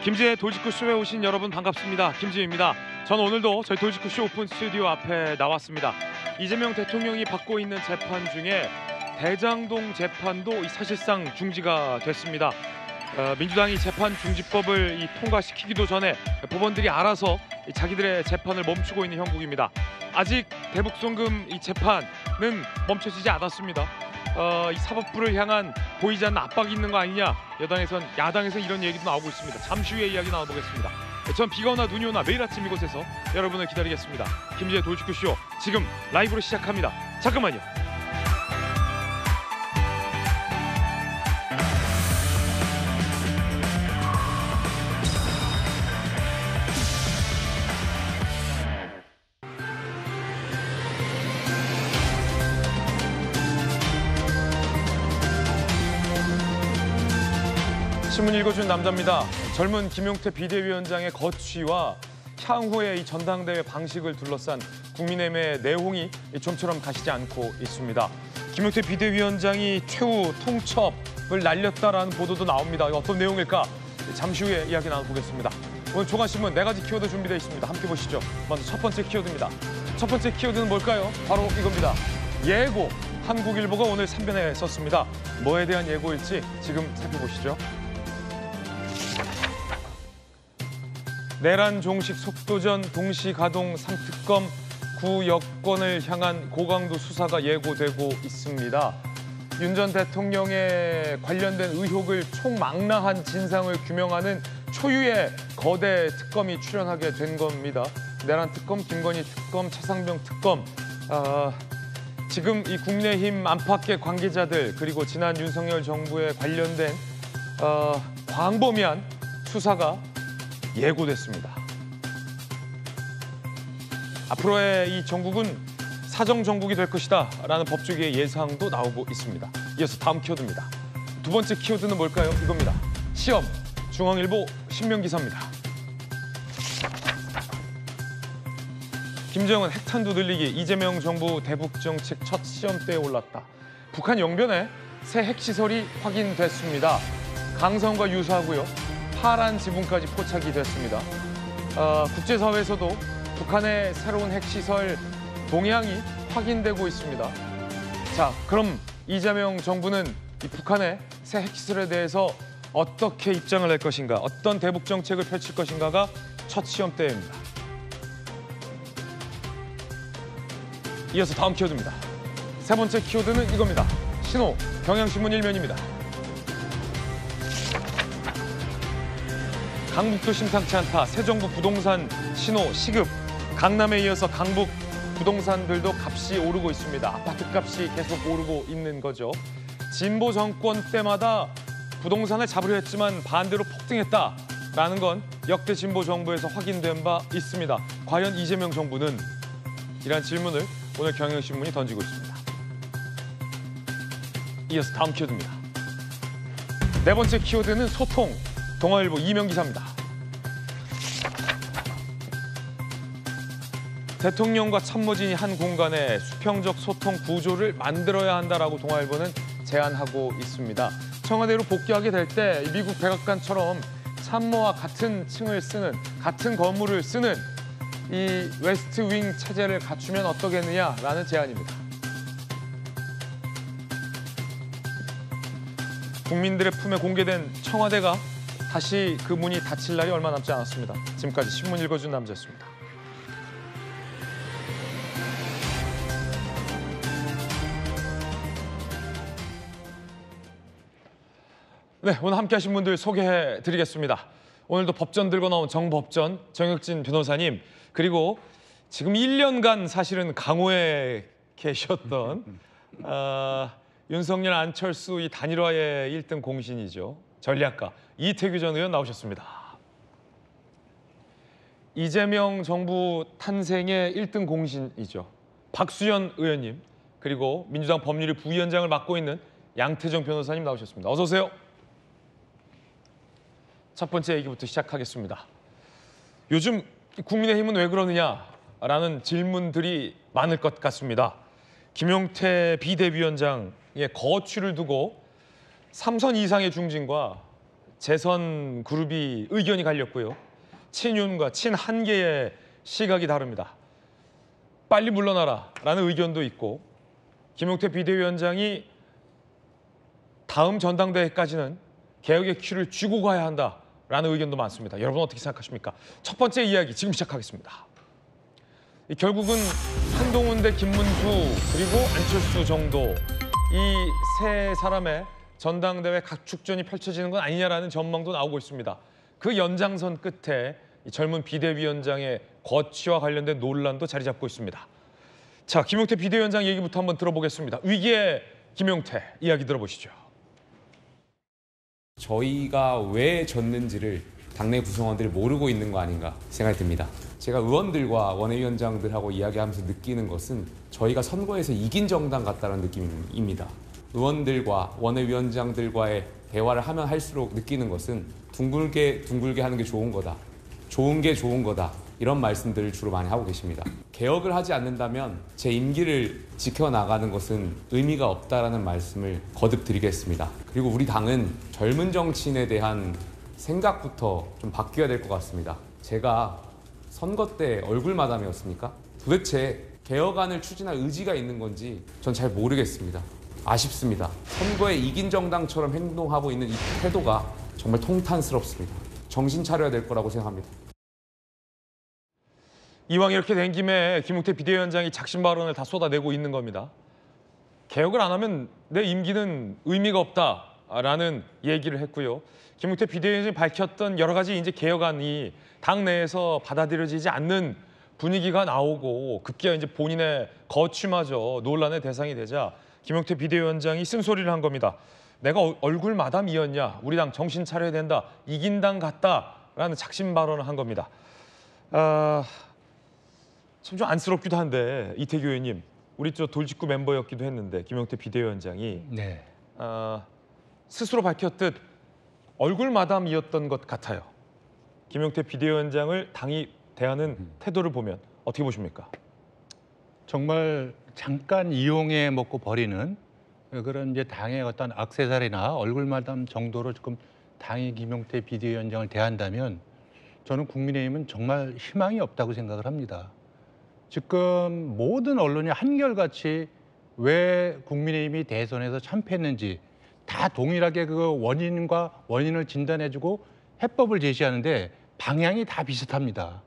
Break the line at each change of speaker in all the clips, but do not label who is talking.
김지의 돌직구쇼에 오신 여러분 반갑습니다. 김지입니다. 저는 오늘도 저희 돌직구쇼 오픈 스튜디오 앞에 나왔습니다. 이재명 대통령이 받고 있는 재판 중에 대장동 재판도 사실상 중지가 됐습니다. 민주당이 재판 중지법을 통과시키기도 전에 법원들이 알아서 자기들의 재판을 멈추고 있는 형국입니다. 아직 대북송금 재판은 멈춰지지 않았습니다. 이 사법부를 향한 보이지 않는 압박이 있는 거 아니냐, 야당에선 이런 얘기도 나오고 있습니다. 잠시 후에 이야기 나눠보겠습니다. 전 비가 오나 눈이 오나 매일 아침 이곳에서 여러분을 기다리겠습니다. 김지의 돌직구쇼 지금 라이브로 시작합니다. 잠깐만요. 신문 읽어준 남자입니다. 젊은 김용태 비대위원장의 거취와 향후의 이 전당대회 방식을 둘러싼 국민의힘의 내홍이 좀처럼 가시지 않고 있습니다. 김용태 비대위원장이 최후 통첩을 날렸다라는 보도도 나옵니다. 어떤 내용일까? 잠시 후에 이야기 나눠보겠습니다. 오늘 조간신문 4가지 키워드 준비되어 있습니다. 함께 보시죠. 먼저 첫 번째 키워드입니다. 첫 번째 키워드는 뭘까요? 바로 이겁니다. 예고. 한국일보가 오늘 3면에 썼습니다. 뭐에 대한 예고일지 지금 살펴보시죠. 내란 종식 속도전 동시 가동 3특검 구 여권을 향한 고강도 수사가 예고되고 있습니다. 윤 전 대통령의 관련된 의혹을 총망라한 진상을 규명하는 초유의 거대 특검이 출연하게 된 겁니다. 내란 특검, 김건희 특검, 차상병 특검. 지금 이 국민의힘 안팎의 관계자들 그리고 지난 윤석열 정부에 관련된 광범위한 수사가 예고됐습니다. 앞으로의 이 정국은 사정정국이 될 것이다 라는 법조계의 예상도 나오고 있습니다. 이어서 다음 키워드입니다. 두 번째 키워드는 뭘까요? 이겁니다. 시험, 중앙일보 신명기사입니다. 김정은 핵탄두 늘리기, 이재명 정부 대북정책 첫 시험대에 올랐다. 북한 영변에 새 핵시설이 확인됐습니다. 강성과 유사하고요. 파란 지붕까지 포착이 됐습니다. 국제사회에서도 북한의 새로운 핵시설 동향이 확인되고 있습니다. 자, 그럼 이재명 정부는 이 북한의 새 핵시설에 대해서 어떻게 입장을 낼 것인가, 어떤 대북 정책을 펼칠 것인가가 첫 시험대입니다. 이어서 다음 키워드입니다. 세 번째 키워드는 이겁니다. 신호, 경향신문 1면입니다. 강북도 심상치 않다. 새 정부 부동산 신호 시급. 강남에 이어서 강북 부동산들도 값이 오르고 있습니다. 아파트 값이 계속 오르고 있는 거죠. 진보 정권 때마다 부동산을 잡으려 했지만 반대로 폭등했다라는 건 역대 진보 정부에서 확인된 바 있습니다. 과연 이재명 정부는? 이란 질문을 오늘 경향신문이 던지고 있습니다. 이어서 다음 키워드입니다. 네 번째 키워드는 소통. 동아일보 이면 기사입니다. 대통령과 참모진이 한 공간에 수평적 소통 구조를 만들어야 한다라고 동아일보는 제안하고 있습니다. 청와대로 복귀하게 될 때 미국 백악관처럼 참모와 같은 층을 쓰는, 같은 건물을 쓰는 이 웨스트 윙 체제를 갖추면 어떠겠느냐라는 제안입니다. 국민들의 품에 공개된 청와대가 다시 그 문이 닫힐 날이 얼마 남지 않았습니다. 지금까지 신문 읽어준 남자였습니다. 네, 오늘 함께 하신 분들 소개해드리겠습니다. 오늘도 법전 들고 나온 정법전 정혁진 변호사님, 그리고 지금 1년간 사실은 강호에 계셨던 윤석열 안철수 이 단일화의 1등 공신이죠. 전략가 이태규 전 의원 나오셨습니다. 이재명 정부 탄생의 1등 공신이죠. 박수현 의원님, 그리고 민주당 법률위 부위원장을 맡고 있는 양태정 변호사님 나오셨습니다. 어서 오세요. 첫 번째 얘기부터 시작하겠습니다. 요즘 국민의힘은 왜 그러느냐라는 질문들이 많을 것 같습니다. 김용태 비대위원장의 거취를 두고 3선 이상의 중진과 재선 그룹이 의견이 갈렸고요. 친윤과 친한계의 시각이 다릅니다. 빨리 물러나라라는 의견도 있고 김용태 비대위원장이 다음 전당대회까지는 개혁의 큐를 쥐고 가야 한다라는 의견도 많습니다. 여러분 어떻게 생각하십니까? 첫 번째 이야기 지금 시작하겠습니다. 결국은 한동훈 대 김문수 그리고 안철수 정도 이 세 사람의 전당대회 각축전이 펼쳐지는 건 아니냐라는 전망도 나오고 있습니다. 그 연장선 끝에 이 젊은 비대위원장의 거취와 관련된 논란도 자리 잡고 있습니다. 자, 김용태 비대위원장 얘기부터 한번 들어보겠습니다. 위기의 김용태 이야기 들어보시죠.
저희가 왜 졌는지를 당내 구성원들이 모르고 있는 거 아닌가 생각이 듭니다. 제가 의원들과 원외위원장들하고 이야기하면서 느끼는 것은 저희가 선거에서 이긴 정당 같다는 느낌입니다. 의원들과 원외위원장들과의 대화를 하면 할수록 느끼는 것은 둥글게 하는 게 좋은 거다. 좋은 게 좋은 거다. 이런 말씀들을 주로 많이 하고 계십니다. 개혁을 하지 않는다면 제 임기를 지켜나가는 것은 의미가 없다라는 말씀을 거듭 드리겠습니다. 그리고 우리 당은 젊은 정치인에 대한 생각부터 좀 바뀌어야 될 것 같습니다. 제가 선거 때 얼굴 마담이었습니까? 도대체 개혁안을 추진할 의지가 있는 건지 전 잘 모르겠습니다. 아쉽습니다. 선거에 이긴 정당처럼 행동하고 있는 이 태도가 정말 통탄스럽습니다. 정신 차려야 될 거라고 생각합니다.
이왕 이렇게 된 김에 김용태 비대위원장이 작심 발언을 다 쏟아내고 있는 겁니다. 개혁을 안 하면 내 임기는 의미가 없다라는 얘기를 했고요. 김용태 비대위원장이 밝혔던 여러 가지 이제 개혁안이 당 내에서 받아들여지지 않는 분위기가 나오고 급기야 이제 본인의 거취마저 논란의 대상이 되자 김용태 비대위원장이 쓴소리를 한 겁니다. 내가 얼굴 마담이었냐? 우리 당 정신 차려야 된다. 이긴 당 같다라는 작심 발언을 한 겁니다. 참 좀 안쓰럽기도 한데 이태규 의원님, 우리 저 돌직구 멤버였기도 했는데 김용태 비대위원장이
네.
스스로 밝혔듯 얼굴 마담이었던 것 같아요. 김용태 비대위원장을 당이 대하는 태도를 보면 어떻게 보십니까?
정말 잠깐 이용해 먹고 버리는 그런 이제 당의 어떤 액세서리나 얼굴 마담 정도로 지금 당이 김용태 비대위원장을 대한다면 저는 국민의힘은 정말 희망이 없다고 생각을 합니다. 지금 모든 언론이 한결같이 왜 국민의힘이 대선에서 참패했는지 다 동일하게 그 원인을 진단해주고 해법을 제시하는데 방향이 다 비슷합니다.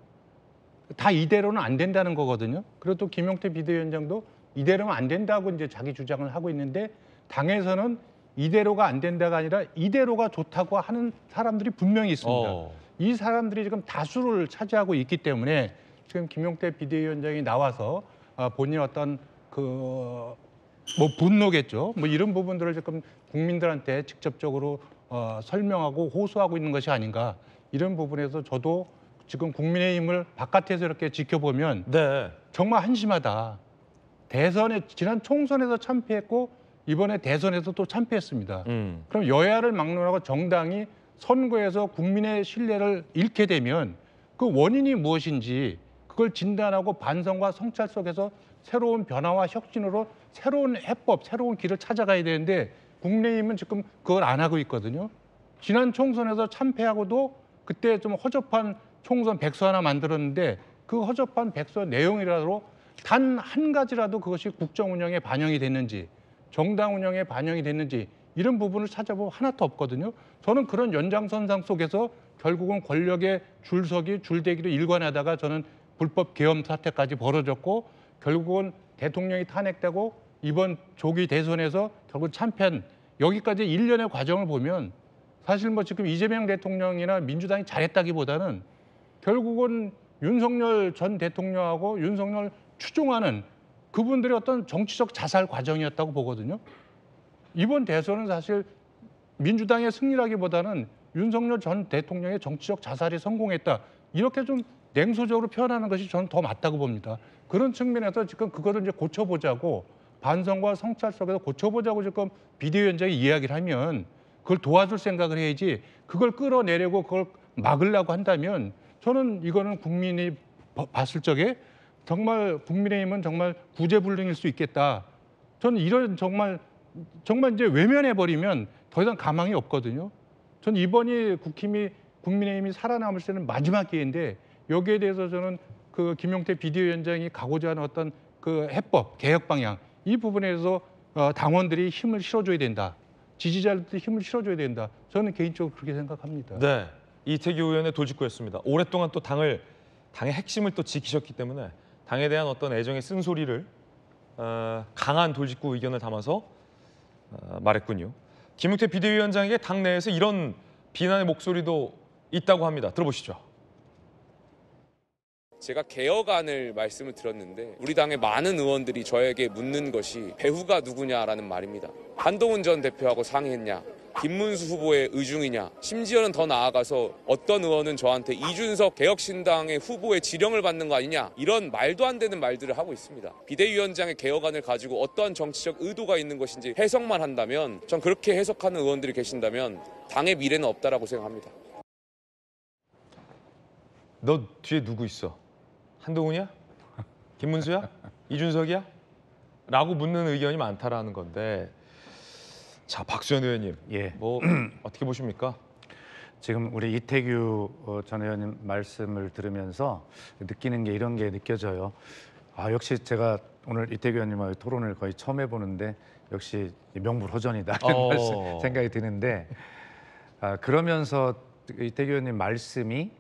다 이대로는 안 된다는 거거든요. 그리고 또 김용태 비대위원장도 이대로는 안 된다고 이제 자기 주장을 하고 있는데 당에서는 이대로가 안 된다가 아니라 이대로가 좋다고 하는 사람들이 분명히 있습니다. 이 사람들이 지금 다수를 차지하고 있기 때문에 지금 김용태 비대위원장이 나와서 본인 어떤 분노겠죠. 뭐 이런 부분들을 지금 국민들한테 직접적으로 설명하고 호소하고 있는 것이 아닌가. 이런 부분에서 저도 지금 국민의힘을 바깥에서 이렇게 지켜보면
네.
정말 한심하다. 지난 총선에서 참패했고 이번에 대선에서 또 참패했습니다. 그럼 여야를 막론하고 정당이 선거에서 국민의 신뢰를 잃게 되면 그 원인이 무엇인지 그걸 진단하고 반성과 성찰 속에서 새로운 변화와 혁신으로 새로운 해법, 새로운 길을 찾아가야 되는데 국민의힘은 지금 그걸 안 하고 있거든요. 지난 총선에서 참패하고도 그때 좀 허접한 총선 백서 하나 만들었는데 그 허접한 백서 내용이라도 단 한 가지라도 그것이 국정 운영에 반영이 됐는지 정당 운영에 반영이 됐는지 이런 부분을 찾아보면 하나도 없거든요. 저는 그런 연장선상 속에서 결국은 권력의 줄서기, 줄대기를 일관하다가 저는 불법 계엄 사태까지 벌어졌고 결국은 대통령이 탄핵되고 이번 조기 대선에서 결국 참패한 여기까지 일련의 과정을 보면 사실 뭐 지금 이재명 대통령이나 민주당이 잘했다기보다는 결국은 윤석열 전 대통령하고 윤석열 추종하는 그분들의 어떤 정치적 자살 과정이었다고 보거든요. 이번 대선은 사실 민주당의 승리라기보다는 윤석열 전 대통령의 정치적 자살이 성공했다. 이렇게 좀 냉소적으로 표현하는 것이 저는 더 맞다고 봅니다. 그런 측면에서 지금 그거를 이제 고쳐보자고 반성과 성찰 속에서 고쳐보자고 지금 비대위원장이 이야기를 하면 그걸 도와줄 생각을 해야지 그걸 끌어내려고 그걸 막으려고 한다면 저는 이거는 국민이 봤을 적에 정말 국민의힘은 정말 구제불능일 수 있겠다. 저는 이런 정말 이제 외면해버리면 더 이상 가망이 없거든요. 전 이번이 국민의힘이 살아남을 때는 마지막 기회인데 여기에 대해서 저는 그 김용태 비대위원장이 가고자 하는 어떤 그 해법, 개혁 방향 이 부분에서 당원들이 힘을 실어줘야 된다. 지지자들도 힘을 실어줘야 된다. 저는 개인적으로 그렇게 생각합니다.
네, 이태규 의원의 돌직구였습니다. 오랫동안 또 당의 핵심을 또 지키셨기 때문에 당에 대한 어떤 애정의 쓴소리를 강한 돌직구 의견을 담아서 말했군요. 김용태 비대위원장에게 당 내에서 이런 비난의 목소리도 있다고 합니다. 들어보시죠.
제가 개혁안을 말씀을 드렸는데 우리 당의 많은 의원들이 저에게 묻는 것이 배후가 누구냐라는 말입니다. 한동훈 전 대표하고 상의했냐? 김문수 후보의 의중이냐? 심지어는 더 나아가서 어떤 의원은 저한테 이준석 개혁신당의 후보의 지령을 받는 거 아니냐? 이런 말도 안 되는 말들을 하고 있습니다. 비대위원장의 개혁안을 가지고 어떠한 정치적 의도가 있는 것인지 해석만 한다면 전 그렇게 해석하는 의원들이 계신다면 당의 미래는 없다라고 생각합니다.
너 뒤에 누구 있어? 한동훈이야? 김문수야? 이준석이야? 라고 묻는 의견이 많다라는 건데, 자, 박수현 의원님,
예.
뭐 어떻게 보십니까?
지금 우리 이태규 전 의원님 말씀을 들으면서 느끼는 게 이런 게 느껴져요. 아, 역시 제가 오늘 이태규 의원님하고 토론을 거의 처음 해보는데 역시 명불허전이다 이런 생각이 드는데, 그러면서 이태규 의원님 말씀이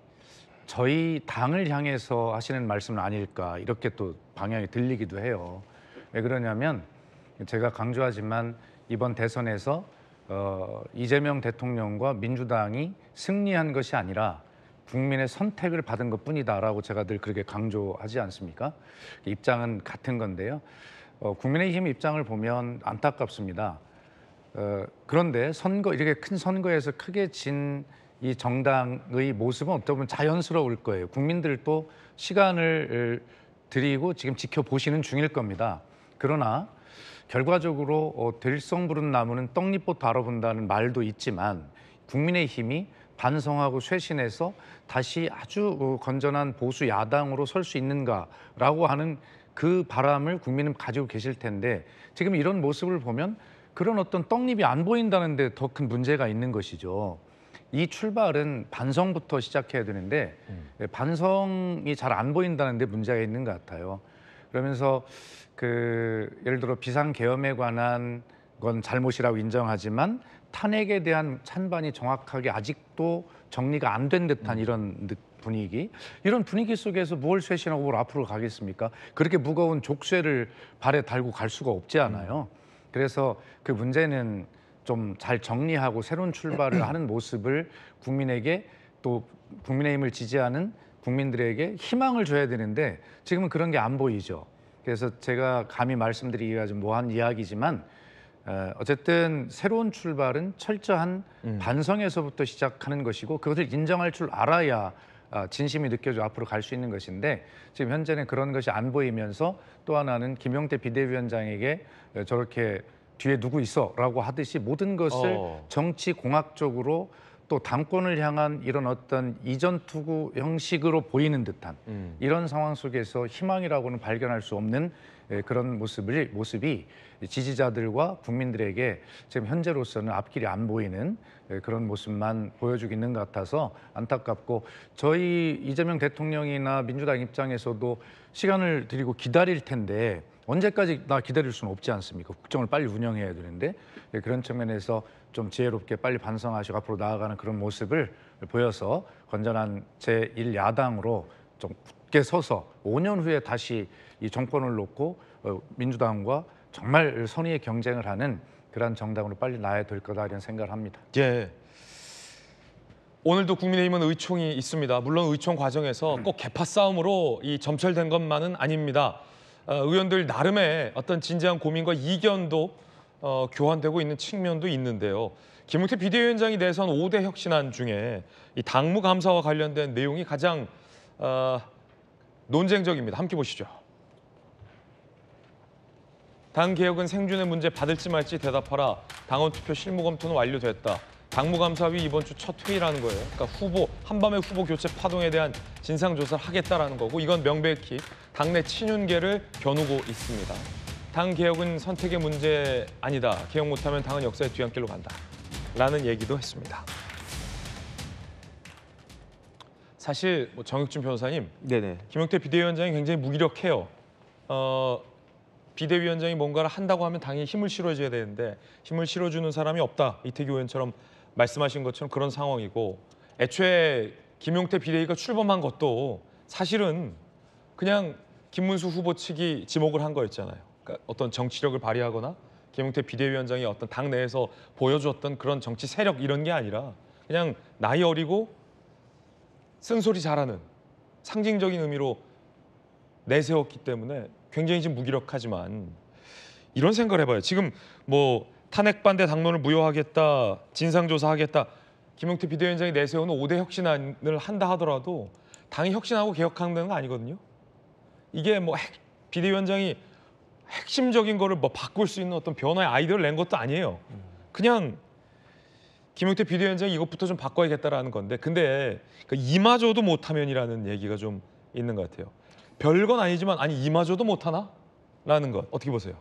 저희 당을 향해서 하시는 말씀은 아닐까 이렇게 또 방향이 들리기도 해요. 왜 그러냐면 제가 강조하지만 이번 대선에서 이재명 대통령과 민주당이 승리한 것이 아니라 국민의 선택을 받은 것뿐이다라고 제가 늘 그렇게 강조하지 않습니까? 입장은 같은 건데요. 국민의힘 입장을 보면 안타깝습니다. 그런데 이렇게 큰 선거에서 크게 진 이 정당의 모습은 어떻게 보면 자연스러울 거예요. 국민들도 시간을 드리고 지금 지켜보시는 중일 겁니다. 그러나 결과적으로 들성 부른 나무는 떡잎부터 알아본다는 말도 있지만 국민의힘이 반성하고 쇄신해서 다시 아주 건전한 보수 야당으로 설 수 있는가라고 하는 그 바람을 국민은 가지고 계실 텐데 지금 이런 모습을 보면 그런 어떤 떡잎이 안 보인다는 데 더 큰 문제가 있는 것이죠. 이 출발은 반성부터 시작해야 되는데 반성이 잘 안 보인다는 데 문제가 있는 것 같아요. 그러면서 예를 들어 비상계엄에 관한 건 잘못이라고 인정하지만 탄핵에 대한 찬반이 정확하게 아직도 정리가 안 된 듯한 이런 이런 분위기 속에서 뭘 쇄신하고 뭘 앞으로 가겠습니까? 그렇게 무거운 족쇄를 발에 달고 갈 수가 없지 않아요. 그래서 그 문제는 좀 잘 정리하고 새로운 출발을 하는 모습을 국민에게 또 국민의힘을 지지하는 국민들에게 희망을 줘야 되는데 지금은 그런 게 안 보이죠. 그래서 제가 감히 말씀드리기가 좀 뭐한 이야기지만 어쨌든 새로운 출발은 철저한 반성에서부터 시작하는 것이고 그것을 인정할 줄 알아야 진심이 느껴져 앞으로 갈 수 있는 것인데 지금 현재는 그런 것이 안 보이면서 또 하나는 김용태 비대위원장에게 저렇게 뒤에 누구 있어라고 하듯이 모든 것을 정치 공학적으로 또 당권을 향한 이런 어떤 이전 투구 형식으로 보이는 듯한 이런 상황 속에서 희망이라고는 발견할 수 없는 그런 모습이 지지자들과 국민들에게 지금 현재로서는 앞길이 안 보이는 그런 모습만 보여주고 있는 것 같아서 안타깝고 저희 이재명 대통령이나 민주당 입장에서도 시간을 드리고 기다릴 텐데 언제까지 기다릴 수는 없지 않습니까? 국정을 빨리 운영해야 되는데 그런 측면에서 좀 지혜롭게 빨리 반성하시고 앞으로 나아가는 그런 모습을 보여서 건전한 제1야당으로 좀 굳게 서서 5년 후에 다시 이 정권을 놓고 민주당과 정말 선의의 경쟁을 하는 그런 정당으로 빨리 나아야 될 거다 이런 생각을 합니다.
예. 오늘도 국민의힘은 의총이 있습니다. 물론 의총 과정에서 꼭 개파 싸움으로 점철된 것만은 아닙니다. 의원들 나름의 어떤 진지한 고민과 이견도 교환되고 있는 측면도 있는데요. 김용태 비대위원장이 내선 5대 혁신안 중에 이 당무 감사와 관련된 내용이 가장 논쟁적입니다. 함께 보시죠. 당 개혁은 생존의 문제 받을지 말지 대답하라. 당원 투표 실무 검토는 완료됐다. 당무감사위 이번 주 첫 회의라는 거예요. 그러니까 한밤의 후보 교체 파동에 대한 진상조사를 하겠다라는 거고 이건 명백히 당내 친윤계를 겨누고 있습니다. 당 개혁은 선택의 문제 아니다. 개혁 못하면 당은 역사의 뒤안길로 간다. 라는 얘기도 했습니다. 사실 뭐 정혁준 변호사님,
네네.
김용태 비대위원장이 굉장히 무기력해요. 비대위원장이 뭔가를 한다고 하면 당연히 힘을 실어줘야 되는데 힘을 실어주는 사람이 없다. 이태규 의원처럼 말씀하신 것처럼 그런 상황이고 애초에 김용태 비대위가 출범한 것도 사실은 그냥 김문수 후보 측이 지목을 한 거였잖아요. 그러니까 어떤 정치력을 발휘하거나 김용태 비대위원장이 어떤 당내에서 보여줬던 그런 정치 세력 이런 게 아니라 그냥 나이 어리고 쓴소리 잘하는 상징적인 의미로 내세웠기 때문에 굉장히 지금 무기력하지만 이런 생각을 해봐요. 지금 뭐 탄핵 반대 당론을 무효하겠다, 진상조사하겠다. 김용태 비대위원장이 내세우는 5대 혁신안을 한다 하더라도 당이 혁신하고 개혁하는 거 아니거든요. 이게 뭐 비대위원장이 핵심적인 거를 뭐 바꿀 수 있는 어떤 변화의 아이디어를 낸 것도 아니에요. 그냥 김용태 비대위원장이 이것부터 좀 바꿔야겠다라는 건데 근데 이마저도 못하면이라는 얘기가 좀 있는 것 같아요. 별건 아니지만 아니 이마저도 못하나? 라는 것 어떻게 보세요?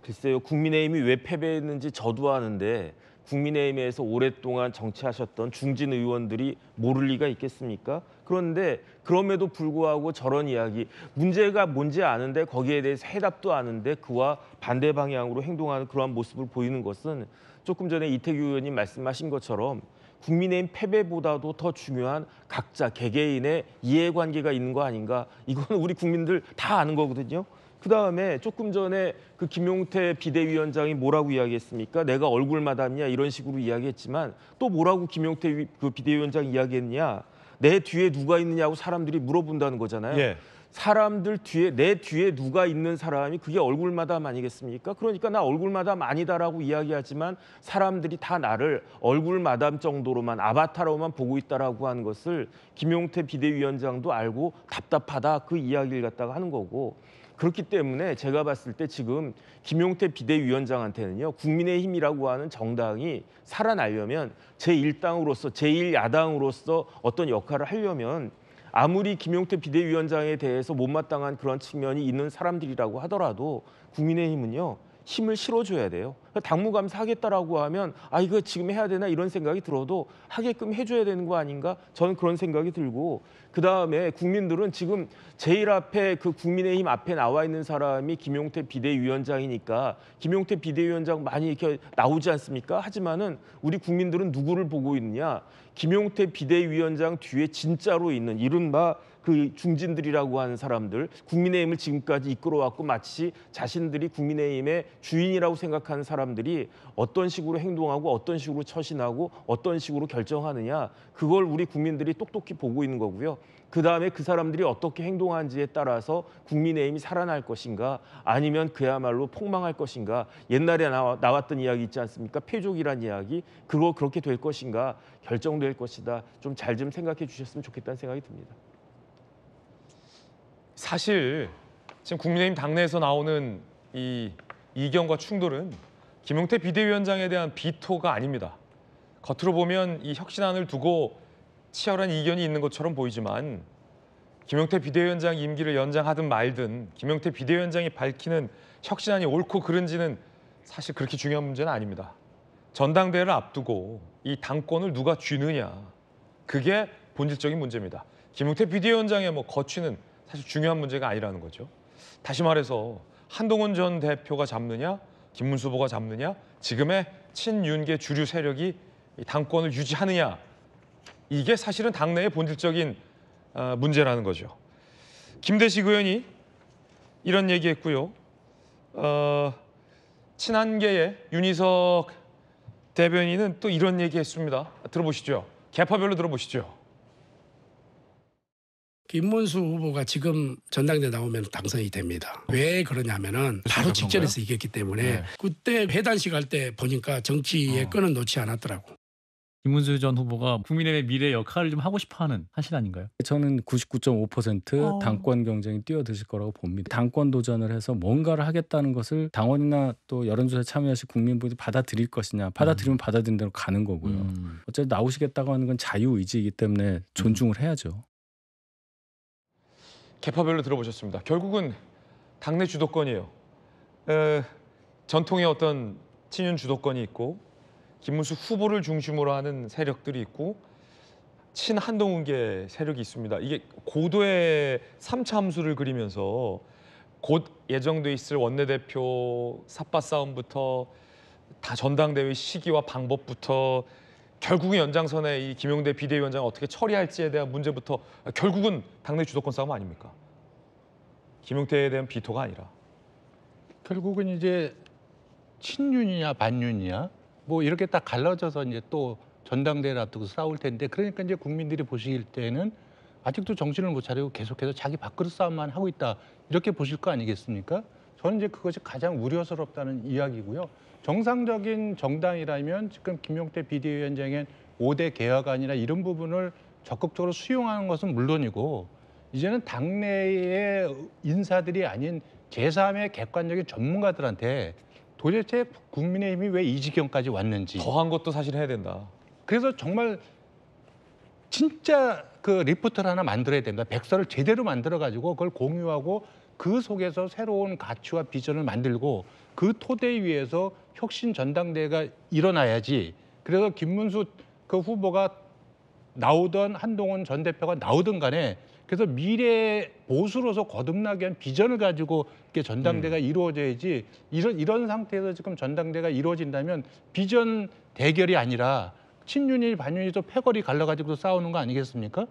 글쎄요. 국민의힘이 왜 패배했는지 저도 아는데 국민의힘에서 오랫동안 정치하셨던 중진 의원들이 모를 리가 있겠습니까? 그런데 그럼에도 불구하고 저런 이야기, 문제가 뭔지 아는데 거기에 대해서 해답도 아는데 그와 반대 방향으로 행동하는 그러한 모습을 보이는 것은 조금 전에 이태규 의원님 말씀하신 것처럼 국민의힘 패배보다도 더 중요한 각자 개개인의 이해관계가 있는 거 아닌가? 이거는 우리 국민들 다 아는 거거든요. 그다음에 조금 전에 그 김용태 비대위원장이 뭐라고 이야기했습니까? 내가 얼굴 마담이냐 이런 식으로 이야기했지만 또 뭐라고 김용태 그 비대위원장이 이야기했냐? 내 뒤에 누가 있느냐고 사람들이 물어본다는 거잖아요.
예.
사람들 뒤에 내 뒤에 누가 있는 사람이 그게 얼굴 마담 아니겠습니까? 그러니까 나 얼굴 마담 아니다라고 이야기하지만 사람들이 다 나를 얼굴 마담 정도로만 아바타로만 보고 있다라고 하는 것을 김용태 비대위원장도 알고 답답하다 그 이야기를 갖다가 하는 거고 그렇기 때문에 제가 봤을 때 지금 김용태 비대위원장한테는요 국민의힘이라고 하는 정당이 살아나려면 제1당으로서 제1야당으로서 어떤 역할을 하려면 아무리 김용태 비대위원장에 대해서 못마땅한 그런 측면이 있는 사람들이라고 하더라도 국민의힘은요 힘을 실어줘야 돼요. 당무감사 하겠다라고 하면 아 이거 지금 해야 되나 이런 생각이 들어도 하게끔 해줘야 되는 거 아닌가? 저는 그런 생각이 들고 그다음에 국민들은 지금 제일 앞에 그 국민의힘 앞에 나와 있는 사람이 김용태 비대위원장이니까 김용태 비대위원장 많이 이렇게 나오지 않습니까? 하지만은 우리 국민들은 누구를 보고 있느냐? 김용태 비대위원장 뒤에 진짜로 있는 이른바 그 중진들이라고 하는 사람들, 국민의힘을 지금까지 이끌어왔고 마치 자신들이 국민의힘의 주인이라고 생각하는 사람들이 어떤 식으로 행동하고 어떤 식으로 처신하고 어떤 식으로 결정하느냐 그걸 우리 국민들이 똑똑히 보고 있는 거고요. 그다음에 그 사람들이 어떻게 행동하는지에 따라서 국민의힘이 살아날 것인가 아니면 그야말로 폭망할 것인가 옛날에 나왔던 이야기 있지 않습니까? 패족이란 이야기 그거 그렇게 될 것인가 결정될 것이다. 좀 잘 좀 생각해 주셨으면 좋겠다는 생각이 듭니다.
사실 지금 국민의힘 당내에서 나오는 이 이견과 충돌은 김용태 비대위원장에 대한 비토가 아닙니다. 겉으로 보면 이 혁신안을 두고 치열한 이견이 있는 것처럼 보이지만 김용태 비대위원장 임기를 연장하든 말든 김용태 비대위원장이 밝히는 혁신안이 옳고 그른지는 사실 그렇게 중요한 문제는 아닙니다. 전당대회를 앞두고 이 당권을 누가 쥐느냐 그게 본질적인 문제입니다. 김용태 비대위원장의 뭐 거취는 사실 중요한 문제가 아니라는 거죠. 다시 말해서 한동훈 전 대표가 잡느냐 김문수 후보가 잡느냐 지금의 친윤계 주류 세력이 이 당권을 유지하느냐 이게 사실은 당내의 본질적인 문제라는 거죠. 김대식 의원이 이런 얘기했고요. 친한계의 윤희석 대변인은 또 이런 얘기했습니다. 들어보시죠. 계파별로 들어보시죠.
김문수 후보가 지금 전당대 나오면 당선이 됩니다. 왜 그러냐면은 바로 직전에서 이겼기 때문에 네. 그때 회단식 할 때 보니까 정치의 끈은 놓지 않았더라고.
김문수 전 후보가 국민의힘의 미래 역할을 좀 하고 싶어하는 한신 아닌가요?
저는 99.5% 당권 경쟁이 뛰어드실 거라고 봅니다. 당권 도전을 해서 뭔가를 하겠다는 것을 당원이나 또 여론조사에 참여하신 국민분들이 받아들일 것이냐. 받아들이면 받아들인 대로 가는 거고요. 어쨌든 나오시겠다고 하는 건 자유의지이기 때문에 존중을 해야죠.
계파별로 들어보셨습니다. 결국은 당내 주도권이에요. 전통의 어떤 친윤 주도권이 있고 김문수 후보를 중심으로 하는 세력들이 있고 친한동훈계 세력이 있습니다. 이게 고도의 3차 함수를 그리면서 곧 예정돼 있을 원내대표 삿바 싸움부터 다 전당대회 시기와 방법부터 결국은 연장선에 이 김용대 비대위원장을 어떻게 처리할지에 대한 문제부터 결국은 당내 주도권 싸움 아닙니까? 김용태에 대한 비토가 아니라.
결국은 이제 친윤이냐 반윤이냐 뭐 이렇게 딱 갈라져서 이제 또 전당대회를 앞두고 싸울 텐데, 그러니까 이제 국민들이 보실 때는 아직도 정신을 못 차리고 계속해서 자기 밥그릇 싸움만 하고 있다, 이렇게 보실 거 아니겠습니까? 저는 이제 그것이 가장 우려스럽다는 이야기고요. 정상적인 정당이라면 지금 김용태 비대위원장의 5대 개혁안이나 이런 부분을 적극적으로 수용하는 것은 물론이고, 이제는 당내의 인사들이 아닌 제3의 객관적인 전문가들한테 도대체 국민의힘이 왜 이 지경까지 왔는지
더한 것도 사실 해야 된다.
그래서 정말 진짜 그 리포트를 하나 만들어야 됩니다. 백서를 제대로 만들어가지고 그걸 공유하고 그 속에서 새로운 가치와 비전을 만들고 그 토대 위에서 혁신 전당대회가 일어나야지. 그래서 김문수 그 후보가 나오던 한동훈 전 대표가 나오든 간에 그래서 미래 보수로서 거듭나게 한 비전을 가지고 이렇게 전당대회가 이루어져야지, 이런 상태에서 지금 전당대회가 이루어진다면 비전 대결이 아니라 친윤이 반윤이 또 패거리 갈라가지고 싸우는 거 아니겠습니까?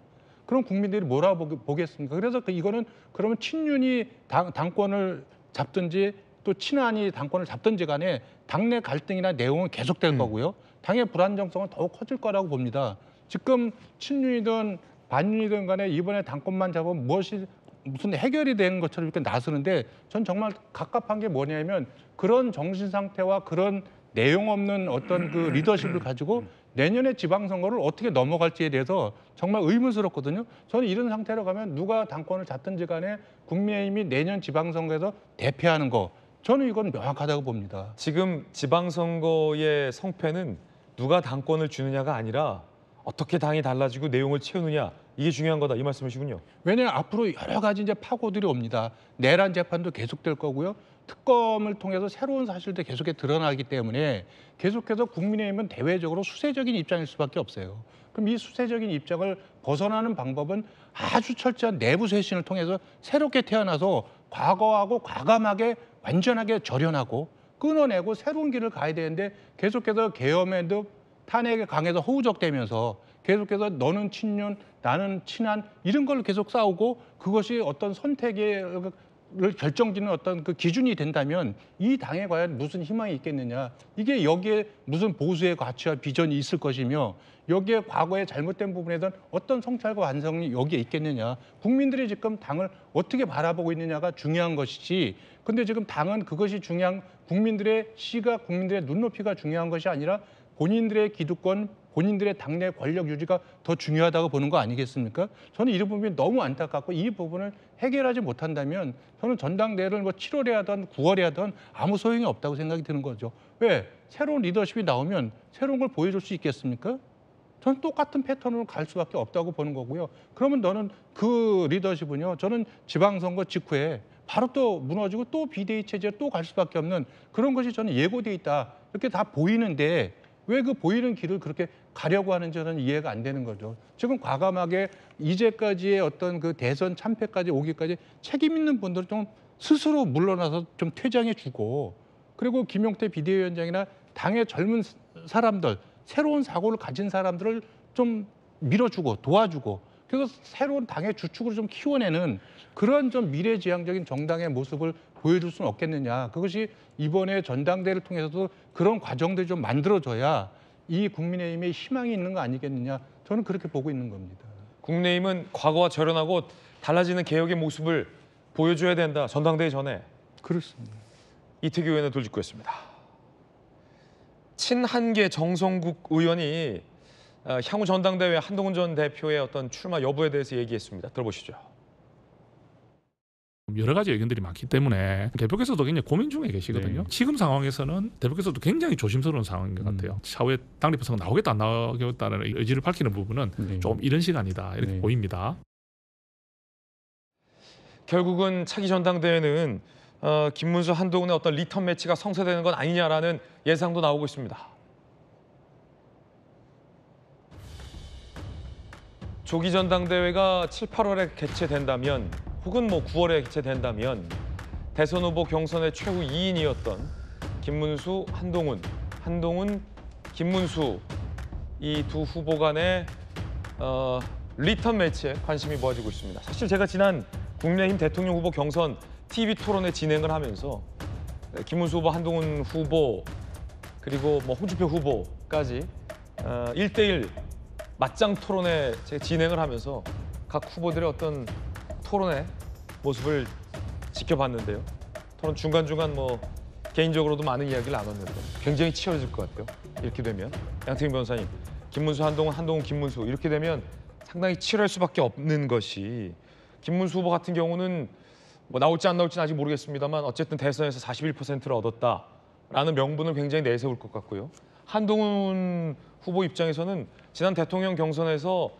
그럼 국민들이 뭐라고 보겠습니까? 그래서 이거는 그러면 친윤이 당권을 잡든지 또 친한이 당권을 잡든지 간에 당내 갈등이나 내용은 계속될 거고요. 당의 불안정성은 더욱 커질 거라고 봅니다. 지금 친윤이든 반윤이든 간에 이번에 당권만 잡으면 무슨 해결이 된 것처럼 이렇게 나서는데, 전 정말 갑갑한 게 뭐냐면 그런 정신 상태와 그런 내용 없는 어떤 그 리더십을 가지고 내년에 지방선거를 어떻게 넘어갈지에 대해서 정말 의문스럽거든요. 저는 이런 상태로 가면 누가 당권을 잡든지 간에 국민의힘이 내년 지방선거에서 대패하는 거, 저는 이건 명확하다고 봅니다.
지금 지방선거의 성패는 누가 당권을 주느냐가 아니라 어떻게 당이 달라지고 내용을 채우느냐, 이게 중요한 거다, 이 말씀이시군요.
왜냐하면 앞으로 여러 가지 이제 파고들이 옵니다. 내란 재판도 계속될 거고요. 특검을 통해서 새로운 사실도 계속해 드러나기 때문에 계속해서 국민의힘은 대외적으로 수세적인 입장일 수밖에 없어요. 그럼 이 수세적인 입장을 벗어나는 방법은 아주 철저한 내부 쇄신을 통해서 새롭게 태어나서 과거하고 과감하게 완전하게 절연하고 끊어내고 새로운 길을 가야 되는데, 계속해서 계엄에도 탄핵에 강해서 허우적대면서 계속해서 너는 친윤, 나는 친한, 이런 걸 계속 싸우고 그것이 어떤 선택을 결정짓는 어떤 그 기준이 된다면 이 당에 과연 무슨 희망이 있겠느냐. 이게 여기에 무슨 보수의 가치와 비전이 있을 것이며 여기에 과거의 잘못된 부분에 대한 어떤 성찰과 완성이 여기에 있겠느냐. 국민들이 지금 당을 어떻게 바라보고 있느냐가 중요한 것이지, 근데 지금 당은 그것이 중요한, 국민들의 시각, 국민들의 눈높이가 중요한 것이 아니라 본인들의 기득권, 본인들의 당내 권력 유지가 더 중요하다고 보는 거 아니겠습니까? 저는 이 부분이 너무 안타깝고, 이 부분을 해결하지 못한다면 저는 전당대회를 뭐 7월에 하든 9월에 하든 아무 소용이 없다고 생각이 드는 거죠. 왜? 새로운 리더십이 나오면 새로운 걸 보여줄 수 있겠습니까? 저는 똑같은 패턴으로 갈 수밖에 없다고 보는 거고요. 그러면 너는 그 리더십은요, 저는 지방선거 직후에 바로 또 무너지고 또 비대위 체제로 또 갈 수밖에 없는 그런 것이 저는 예고돼 있다, 이렇게 다 보이는데 왜 그 보이는 길을 그렇게 가려고 하는지 저는 이해가 안 되는 거죠. 지금 과감하게 이제까지의 어떤 그 대선 참패까지 오기까지 책임 있는 분들은 좀 스스로 물러나서 좀 퇴장해 주고, 그리고 김용태 비대위원장이나 당의 젊은 사람들, 새로운 사고를 가진 사람들을 좀 밀어주고 도와주고, 그래서 새로운 당의 주축으로 좀 키워내는 그런 좀 미래지향적인 정당의 모습을 보여줄 수는 없겠느냐. 그것이 이번에 전당대회를 통해서도 그런 과정들이 좀 만들어져야 이 국민의힘에 희망이 있는 거 아니겠느냐. 저는 그렇게 보고 있는 겁니다.
국민의힘은 과거와 절연하고 달라지는 개혁의 모습을 보여줘야 된다, 전당대회 전에.
그렇습니다.
이태규 의원의 돌직구였습니다. 친한계 정성국 의원이 향후 전당대회 한동훈 전 대표의 어떤 출마 여부에 대해서 얘기했습니다. 들어보시죠.
여러 가지 의견들이 많기 때문에 대표께서도 굉장히 고민 중에 계시거든요. 지금 상황에서는 대표께서도 굉장히 조심스러운 상황인 것 같아요. 차후에 당대표 선거 나오겠다 안 나오겠다는 의지를 밝히는 부분은 좀 이른 시간이다, 이렇게 보입니다.
결국은 차기 전당대회는 김문수, 한동훈의 어떤 리턴 매치가 성사되는 건 아니냐라는 예상도 나오고 있습니다. 조기 전당대회가 7, 8월에 개최된다면 혹은 뭐 9월에 개최된다면 대선 후보 경선의 최후 2인이었던 김문수, 한동훈, 김문수 이 두 후보 간의 리턴 매치에 관심이 모아지고 있습니다. 사실 제가 지난 국민의힘 대통령 후보 경선 TV 토론회 진행을 하면서 김문수 후보, 한동훈 후보 그리고 뭐 홍준표 후보까지 1대1 맞짱 토론회 제가 진행을 하면서 각 후보들의 어떤 토론의 모습을 지켜봤는데요. 토론 중간중간 뭐 개인적으로도 많은 이야기를 나눴는데 굉장히 치열해질 것 같아요. 이렇게 되면 양태균 변호사님, 김문수, 한동훈, 김문수 이렇게 되면 상당히 치열할 수밖에 없는 것이 김문수 후보 같은 경우는 뭐 나올지 안 나올지는 아직 모르겠습니다만 어쨌든 대선에서 41%를 얻었다라는 명분을 굉장히 내세울 것 같고요. 한동훈 후보 입장에서는 지난 대통령 경선에서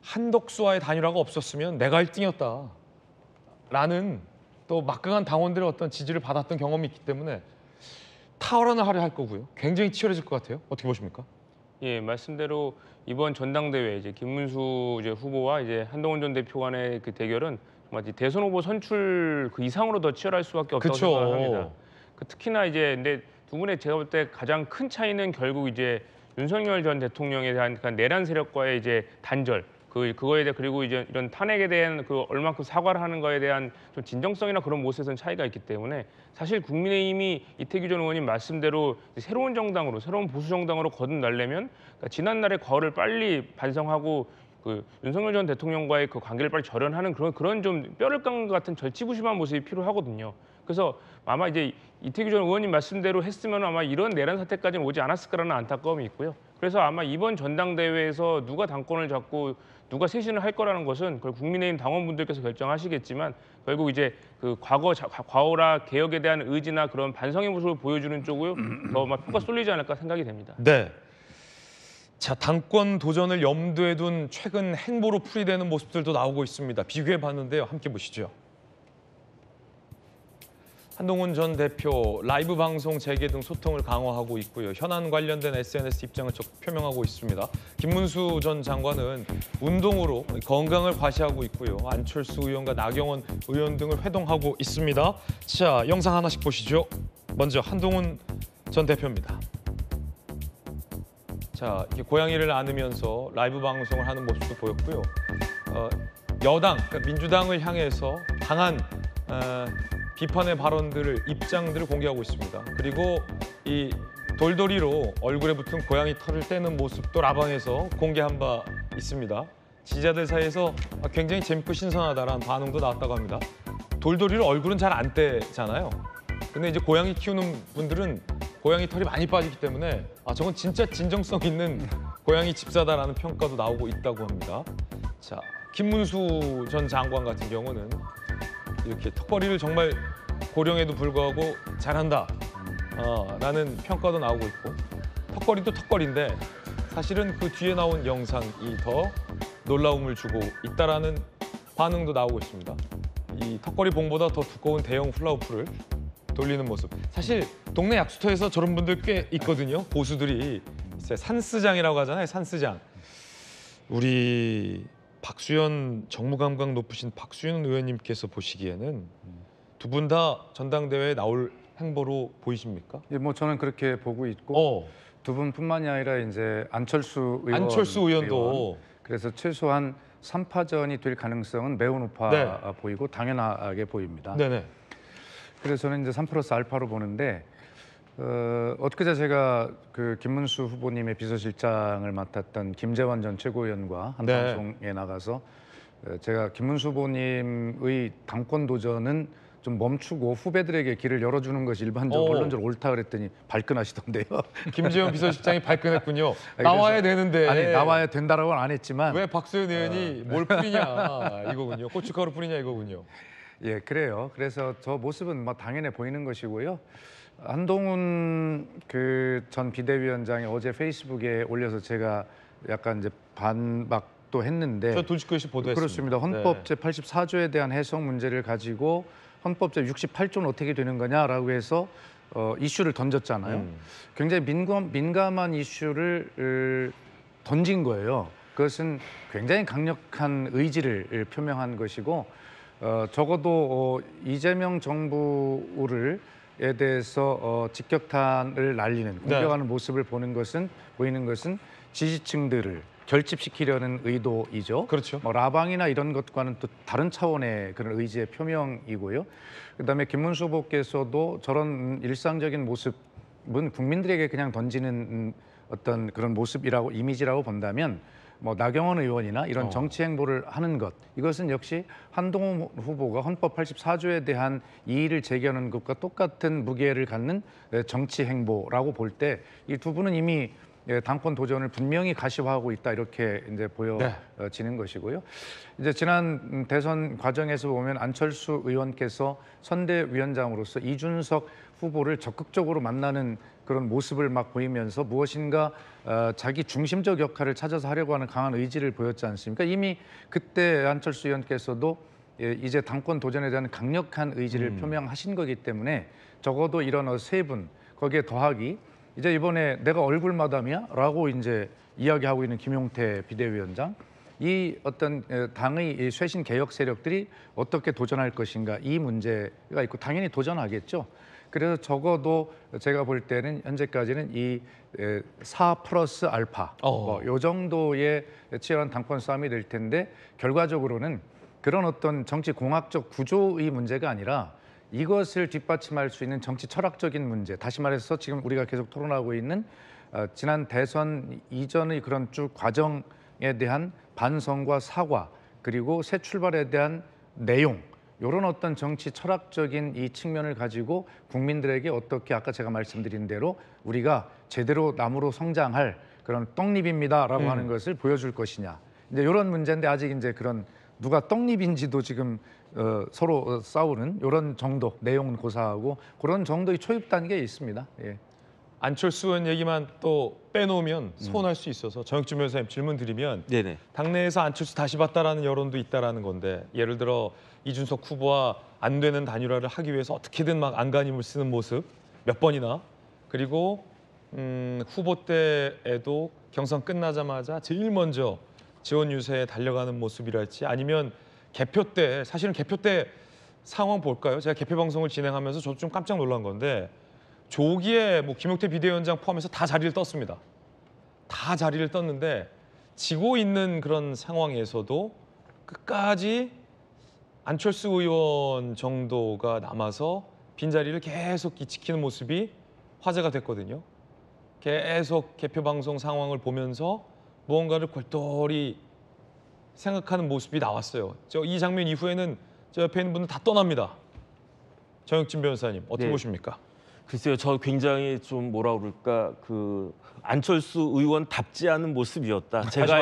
한덕수와의 단일화가 없었으면 내가 1등이었다라는 또 막강한 당원들의 어떤 지지를 받았던 경험이 있기 때문에 타월환을 하려 할 거고요. 굉장히 치열해질 것 같아요. 어떻게 보십니까?
예, 말씀대로 이번 전당대회 이제 김문수 후보와 이제 한동훈 전 대표 간의 그 대결은 정말 대선 후보 선출 그 이상으로 더 치열할 수밖에 없다고
그쵸.
생각합니다. 특히나 이제 근데 두 분의 제가 볼 때 가장 큰 차이는 결국 이제 윤석열 전 대통령에 대한 내란 세력과의 이제 단절, 그거에 대해 그리고 이제 이런 탄핵에 대한 그 얼만큼 사과를 하는 거에 대한 좀 진정성이나 그런 모습에서는 차이가 있기 때문에 사실 국민의힘이 이태규 전 의원님 말씀대로 새로운 정당으로, 새로운 보수 정당으로 거듭나려면 그러니까 지난날의 과오를 빨리 반성하고 그 윤석열 전 대통령과의 그 관계를 빨리 절연하는 그런 좀 뼈를 깐 것 같은 절치부심한 모습이 필요하거든요. 그래서 아마 이제 이태규 전 의원님 말씀대로 했으면 아마 이런 내란 사태까지는 오지 않았을 거라는 안타까움이 있고요. 그래서 아마 이번 전당대회에서 누가 당권을 잡고 누가 쇄신을 할 거라는 것은 그걸 국민의힘 당원분들께서 결정하시겠지만 결국 이제 그 과오라 개혁에 대한 의지나 그런 반성의 모습을 보여주는 쪽으로 더 막 표가 쏠리지 않을까 생각이 됩니다.
네. 자, 당권 도전을 염두에 둔 최근 행보로 풀이되는 모습들도 나오고 있습니다. 비교해 봤는데요. 함께 보시죠. 한동훈 전 대표 라이브 방송 재개 등 소통을 강화하고 있고요. 현안 관련된 SNS 입장을 적극 표명하고 있습니다. 김문수 전 장관은 운동으로 건강을 과시하고 있고요. 안철수 의원과 나경원 의원 등을 회동하고 있습니다. 자, 영상 하나씩 보시죠. 먼저 한동훈 전 대표입니다. 자, 이렇게 고양이를 안으면서 라이브 방송을 하는 모습도 보였고요. 여당, 그러니까 민주당을 향해서 강한 비판의 발언들을, 입장들을 공개하고 있습니다. 그리고 이 돌돌이로 얼굴에 붙은 고양이 털을 떼는 모습도 라방에서 공개한 바 있습니다. 지지자들 사이에서 굉장히 재밌고 신선하다라는 반응도 나왔다고 합니다. 돌돌이로 얼굴은 잘 안 떼잖아요. 근데 이제 고양이 키우는 분들은 고양이 털이 많이 빠지기 때문에 저건 진짜 진정성 있는 고양이 집사다라는 평가도 나오고 있다고 합니다. 자, 김문수 전 장관 같은 경우는 이렇게 턱걸이를 정말 고령에도 불구하고 잘한다 라는 평가도 나오고 있고 턱걸이도 턱걸이인데 사실은 그 뒤에 나온 영상이 더 놀라움을 주고 있다라는 반응도 나오고 있습니다. 이 턱걸이 봉보다 더 두꺼운 대형 훌라후프를 돌리는 모습. 사실 동네 약수터에서 저런 분들 꽤 있거든요. 고수들이 산스장이라고 하잖아요. 산스장. 우리 박수현 정무감각 높으신 박수현 의원님께서 보시기에는 두 분 다 전당대회에 나올 행보로 보이십니까?
예, 뭐 저는 그렇게 보고 있고 두 분뿐만이 아니라 이제 안철수 의원도 그래서 최소한 3파전이 될 가능성은 매우 높아 보이고 당연하게 보입니다.
네네.
그래서 저는 이제 3+알파로 보는데 엊그제 제가 그 김문수 후보님의 비서실장을 맡았던 김재환 전 최고위원과 한 방송에 나가서 제가 김문수 후보님의 당권 도전은 좀 멈추고 후배들에게 길을 열어주는 것이 일반적으로 언론적으로 옳다 그랬더니 발끈하시던데요.
김재원 비서실장이 발끈했군요. 나와야 되는데.
아니 나와야 된다라고는 안 했지만
왜 박수현 의원이 뭘 뿌리냐 이거군요. 고춧가루 뿌리냐 이거군요.
예, 그래요. 그래서 저 모습은 뭐 당연해 보이는 것이고요. 한동훈 그 전 비대위원장이 어제 페이스북에 올려서 제가 약간 이제 반박도 했는데
저 돌직구에서 보도했습니다.
그렇습니다. 헌법 제 84조에 대한 해석 문제를 가지고 헌법 제 68조는 어떻게 되는 거냐라고 해서 이슈를 던졌잖아요. 굉장히 민감한 이슈를 던진 거예요. 그것은 굉장히 강력한 의지를 표명한 것이고 적어도 이재명 정부를 에 대해서 직격탄을 날리는 공격하는 모습을 보이는 것은 지지층들을 결집시키려는 의도이죠.
그렇죠.
뭐 라방이나 이런 것과는 또 다른 차원의 그런 의지의 표명이고요. 그다음에 김문수 후보께서도 저런 일상적인 모습은 국민들에게 그냥 던지는 어떤 그런 모습이라고 이미지라고 본다면 뭐 나경원 의원이나 이런 정치 행보를 하는 것 이것은 역시 한동훈 후보가 헌법 84조에 대한 이의를 제기하는 것과 똑같은 무게를 갖는 정치 행보라고 볼 때 이 두 분은 이미 당권 도전을 분명히 가시화하고 있다 이렇게 이제 보여지는 것이고요. 이제 지난 대선 과정에서 보면 안철수 의원께서 선대위원장으로서 이준석 후보를 적극적으로 만나는 그런 모습을 막 보이면서 무엇인가 자기 중심적 역할을 찾아서 하려고 하는 강한 의지를 보였지 않습니까? 이미 그때 안철수 의원께서도 이제 당권 도전에 대한 강력한 의지를 표명하신 거기 때문에 적어도 이런 세 분 거기에 더하기 이제 이번에 내가 얼굴 마담이야? 라고 이제 이야기하고 있는 김용태 비대위원장 이 어떤 당의 쇄신 개혁 세력들이 어떻게 도전할 것인가 이 문제가 있고 당연히 도전하겠죠. 그래서 적어도 제가 볼 때는 현재까지는 이 4 플러스 알파 요 정도의 치열한 당권 싸움이 될 텐데 결과적으로는 그런 어떤 정치 공학적 구조의 문제가 아니라 이것을 뒷받침할 수 있는 정치 철학적인 문제 다시 말해서 지금 우리가 계속 토론하고 있는 지난 대선 이전의 그런 쭉 과정에 대한 반성과 사과 그리고 새 출발에 대한 내용 이런 어떤 정치 철학적인 이 측면을 가지고 국민들에게 어떻게 아까 제가 말씀드린 대로 우리가 제대로 나무로 성장할 그런 떡잎입니다라고 하는 것을 보여줄 것이냐 이제 이런 문제인데 아직 이제 그런 누가 떡잎인지도 지금 서로 싸우는 이런 정도 내용은 고사하고 그런 정도의 초입 단계에 있습니다. 예.
안철수 의원 얘기만 또 빼놓으면 서운할 수 있어서 정혁준 변호사님 질문 드리면
네네.
당내에서 안철수 다시 봤다라는 여론도 있다라는 건데 예를 들어 이준석 후보와 안 되는 단일화를 하기 위해서 어떻게든 막 안간힘을 쓰는 모습 몇 번이나 그리고 후보 때에도 경선 끝나자마자 제일 먼저 지원 유세에 달려가는 모습이랄지 아니면 개표 때 사실은 개표 때 상황 볼까요? 제가 개표 방송을 진행하면서 저도 좀 깜짝 놀란 건데 조기에 뭐 김용태 비대위원장 포함해서 다 자리를 떴습니다. 다 자리를 떴는데 지고 있는 그런 상황에서도 끝까지 안철수 의원 정도가 남아서 빈자리를 계속 지키는 모습이 화제가 됐거든요. 계속 개표 방송 상황을 보면서 무언가를 골똘히 생각하는 모습이 나왔어요. 이 장면 이후에는 저 옆에 있는 분들 다 떠납니다. 정혁진 변호사님 어떻게 보십니까?
글쎄요, 저 굉장히 좀 뭐라 그럴까 그 안철수 의원답지 않은 모습이었다. 제가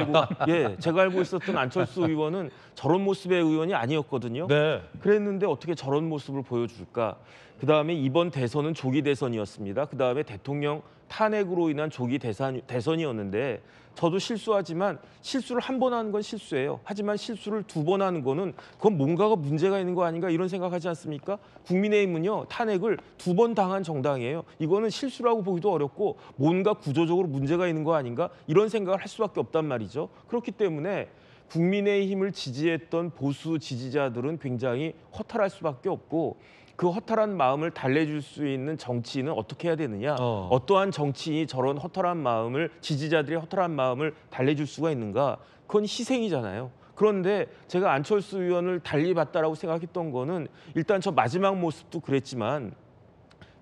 알고 있었던 안철수 의원은 저런 모습의 의원이 아니었거든요.
네.
그랬는데 어떻게 저런 모습을 보여줄까? 그 다음에 이번 대선은 조기 대선이었습니다. 그 다음에 대통령 탄핵으로 인한 조기 대선이었는데 저도 실수하지만 실수를 한 번 하는 건 실수예요. 하지만 실수를 2번 하는 거는 그건 뭔가가 문제가 있는 거 아닌가 이런 생각하지 않습니까? 국민의힘은요 탄핵을 2번 당한 정당이에요. 이거는 실수라고 보기도 어렵고 뭔가 구조적으로 문제가 있는 거 아닌가 이런 생각을 할 수밖에 없단 말이죠. 그렇기 때문에 국민의힘을 지지했던 보수 지지자들은 굉장히 허탈할 수밖에 없고 그 허탈한 마음을 달래줄 수 있는 정치인은 어떻게 해야 되느냐? 어떠한 정치인이 저런 허탈한 마음을 지지자들의 허탈한 마음을 달래줄 수가 있는가? 그건 희생이잖아요. 그런데 제가 안철수 의원을 달리 봤다라고 생각했던 거는 일단 저 마지막 모습도 그랬지만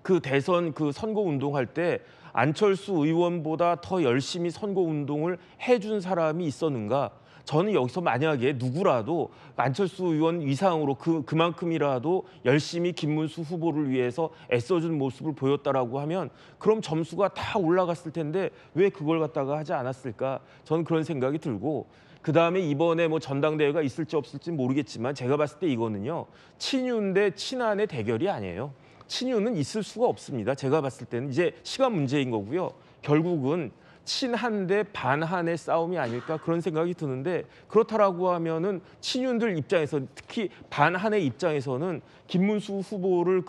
그 대선 그 선거 운동할 때 안철수 의원보다 더 열심히 선거 운동을 해준 사람이 있었는가? 저는 여기서 만약에 누구라도 안철수 의원 이상으로 그만큼이라도 열심히 김문수 후보를 위해서 애써준 모습을 보였다라고 하면 그럼 점수가 다 올라갔을 텐데 왜 그걸 갖다가 하지 않았을까? 저는 그런 생각이 들고 그다음에 이번에 뭐 전당대회가 있을지 없을지 모르겠지만 제가 봤을 때 이거는요. 친윤 대 친한의 대결이 아니에요. 친윤은 있을 수가 없습니다. 제가 봤을 때는 이제 시간 문제인 거고요. 결국은 친한데 반한의 싸움이 아닐까 그런 생각이 드는데 그렇다라고 하면은 친윤들 입장에서 특히 반한의 입장에서는 김문수 후보를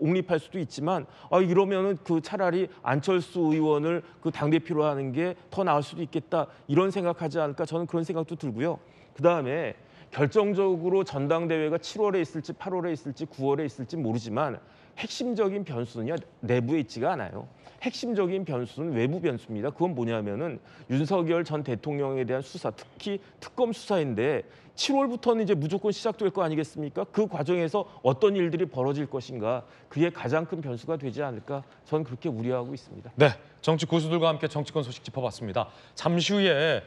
옹립할 수도 있지만 이러면은 차라리 안철수 의원을 당대표로 하는 게 더 나을 수도 있겠다 이런 생각하지 않을까 저는 그런 생각도 들고요. 그다음에 결정적으로 전당대회가 7월에 있을지 8월에 있을지 9월에 있을지 모르지만 핵심적인 변수는요 내부에 있지가 않아요. 핵심적인 변수는 외부 변수입니다. 그건 뭐냐면은 윤석열 전 대통령에 대한 수사, 특히 특검 수사인데 7월부터는 이제 무조건 시작될 거 아니겠습니까? 그 과정에서 어떤 일들이 벌어질 것인가 그게 가장 큰 변수가 되지 않을까 저는 그렇게 우려하고 있습니다.
네, 정치 고수들과 함께 정치권 소식 짚어봤습니다. 잠시 후에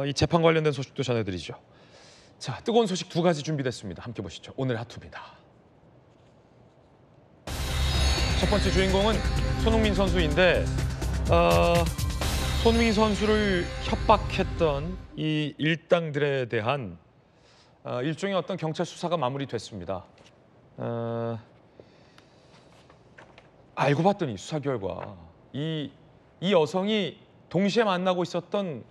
이 재판 관련된 소식도 전해드리죠. 자, 뜨거운 소식 2가지 준비됐습니다. 함께 보시죠. 오늘 핫투입니다. 첫 번째 주인공은 손흥민 선수인데 손흥민 선수를 협박했던 이 일당들에 대한 일종의 어떤 경찰 수사가 마무리됐습니다. 알고 봤더니 수사 결과 이 여성이 동시에 만나고 있었던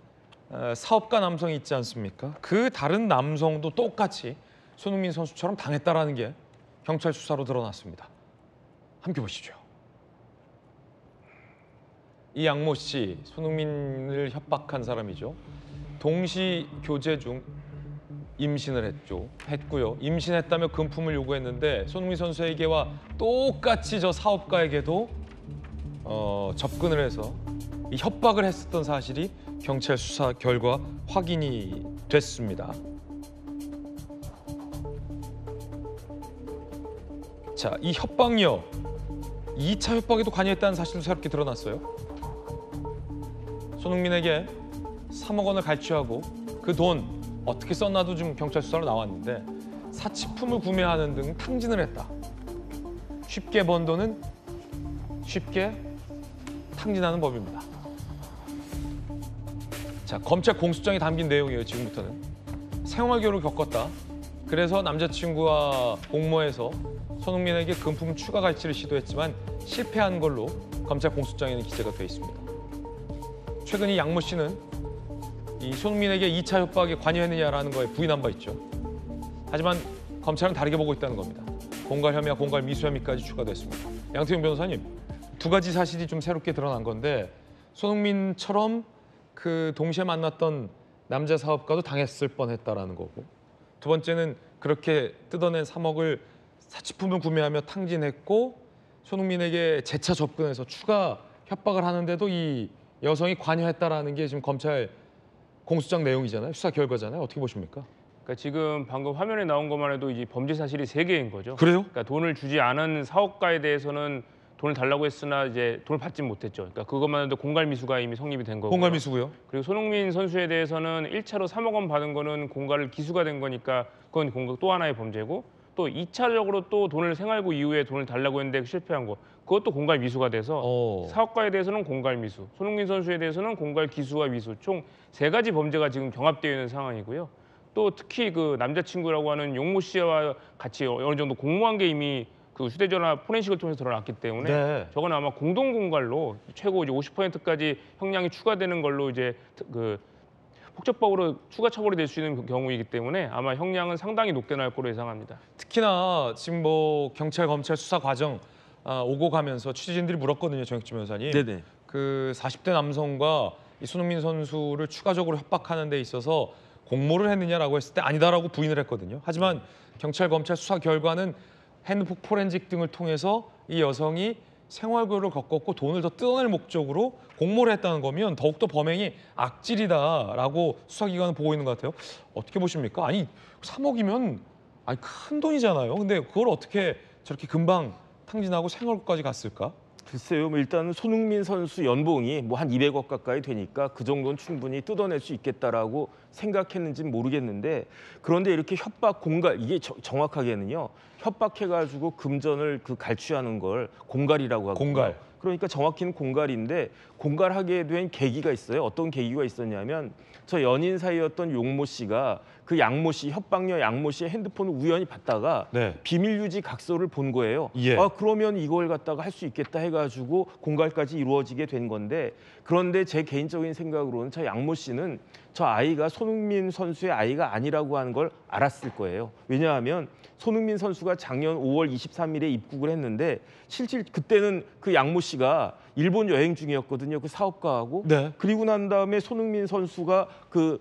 사업가 남성이 있지 않습니까? 그 다른 남성도 똑같이 손흥민 선수처럼 당했다라는 게 경찰 수사로 드러났습니다. 함께 보시죠. 이 양모 씨, 손흥민을 협박한 사람이죠. 동시 교제 중 임신을 했고요. 임신했다며 금품을 요구했는데 손흥민 선수에게와 똑같이 저 사업가에게도 접근을 해서 이 협박을 했었던 사실이 경찰 수사 결과 확인이 됐습니다. 자, 이 협박요. 2차 협박에도 관여했다는 사실도 새롭게 드러났어요. 손흥민에게 3억 원을 갈취하고 그 돈 어떻게 썼나도 지금 경찰 수사로 나왔는데 사치품을 구매하는 등 탕진을 했다. 쉽게 번 돈은 쉽게 탕진하는 법입니다. 자, 검찰 공소장에 담긴 내용이에요. 지금부터는 생활교류를 겪었다. 그래서 남자친구와 공모해서 손흥민에게 금품 추가 갈취를 시도했지만 실패한 걸로 검찰 공소장에는 기재가 되어 있습니다. 최근 이 양모 씨는 이 손흥민에게 2차 협박에 관여했느냐라는 거에 부인한 바 있죠. 하지만 검찰은 다르게 보고 있다는 겁니다. 공갈 혐의와 공갈 미수 혐의까지 추가됐습니다. 양태용 변호사님, 2가지 사실이 좀 새롭게 드러난 건데 손흥민처럼 그 동시에 만났던 남자 사업가도 당했을 뻔했다라는 거고, 두 번째는 그렇게 뜯어낸 3억을 사치품을 구매하며 탕진했고 손흥민에게 재차 접근해서 추가 협박을 하는데도 이 여성이 관여했다라는 게 지금 검찰 공소장 내용이잖아요. 수사 결과잖아요. 어떻게 보십니까?
그러니까 지금 방금 화면에 나온 것만 해도 이제 범죄 사실이 3개인 거죠.
그래요?
그러니까 돈을 주지 않은 사업가에 대해서는 돈을 달라고 했으나 이제 돈을 받지 못했죠. 그러니까 그것만 해도 공갈미수가 이미 성립이 된 거고요.
공갈미수고요.
그리고 손흥민 선수에 대해서는 1차로 3억 원 받은 거는 공갈 기수가 된 거니까 그건 또 하나의 범죄고, 또 2차적으로 또 돈을 생활고 이후에 돈을 달라고 했는데 실패한 거, 그것도 공갈 미수가 돼서 사업가에 대해서는 공갈 미수, 손흥민 선수에 대해서는 공갈 기수와 미수, 총 3가지 범죄가 지금 경합되어 있는 상황이고요. 또 특히 그 남자친구라고 하는 용모 씨와 같이 어느 정도 공모한 게 이미 그 휴대전화 포렌식을 통해서 드러났기 때문에 저건 아마 공동 공갈로 최고 이제 50%까지 형량이 추가되는 걸로 이제 그 폭적법으로 추가 처벌이 될 수 있는 경우이기 때문에 아마 형량은 상당히 높게 나올 거로 예상합니다.
특히나 지금 뭐 경찰 검찰 수사 과정 오고 가면서 취재진들이 물었거든요, 정혁진 변호사님.
네네.
그 40대 남성과 이 손흥민 선수를 추가적으로 협박하는 데 있어서 공모를 했느냐라고 했을 때 아니다라고 부인을 했거든요. 하지만 경찰 검찰 수사 결과는 핸드폰 포렌식 등을 통해서 이 여성이 생활고를 겪었고 돈을 더 뜯어낼 목적으로 공모를 했다는 거면 더욱더 범행이 악질이다라고 수사기관은 보고 있는 것 같아요. 어떻게 보십니까? 아니 3억이면 아니 큰 돈이잖아요. 근데 그걸 어떻게 저렇게 금방 탕진하고 생활고까지 갔을까?
글쎄요. 일단은 손흥민 선수 연봉이 뭐 한 200억 가까이 되니까 그 정도는 충분히 뜯어낼 수 있겠다라고 생각했는지는 모르겠는데, 그런데 이렇게 협박 공갈, 이게 정확하게는요 협박해가지고 금전을 갈취하는 걸 공갈이라고 하고,
공갈.
그러니까 정확히는 공갈인데 공갈하게 된 계기가 있어요. 어떤 계기가 있었냐면 저 연인 사이였던 용모 씨가 그 양모 씨, 협박녀 양모 씨의 핸드폰을 우연히 받다가
네.
비밀 유지 각서를 본 거예요.
예.
그러면 이걸 갖다가 할 수 있겠다 해가지고 공갈까지 이루어지게 된 건데, 그런데 제 개인적인 생각으로는 저 양모 씨는 저 아이가 손흥민 선수의 아이가 아니라고 하는 걸 알았을 거예요. 왜냐하면 손흥민 선수가 작년 5월 23일에 입국을 했는데 실질 그때는 그 양모 씨가 일본 여행 중이었거든요. 그 사업가하고.
네.
그리고 난 다음에 손흥민 선수가 그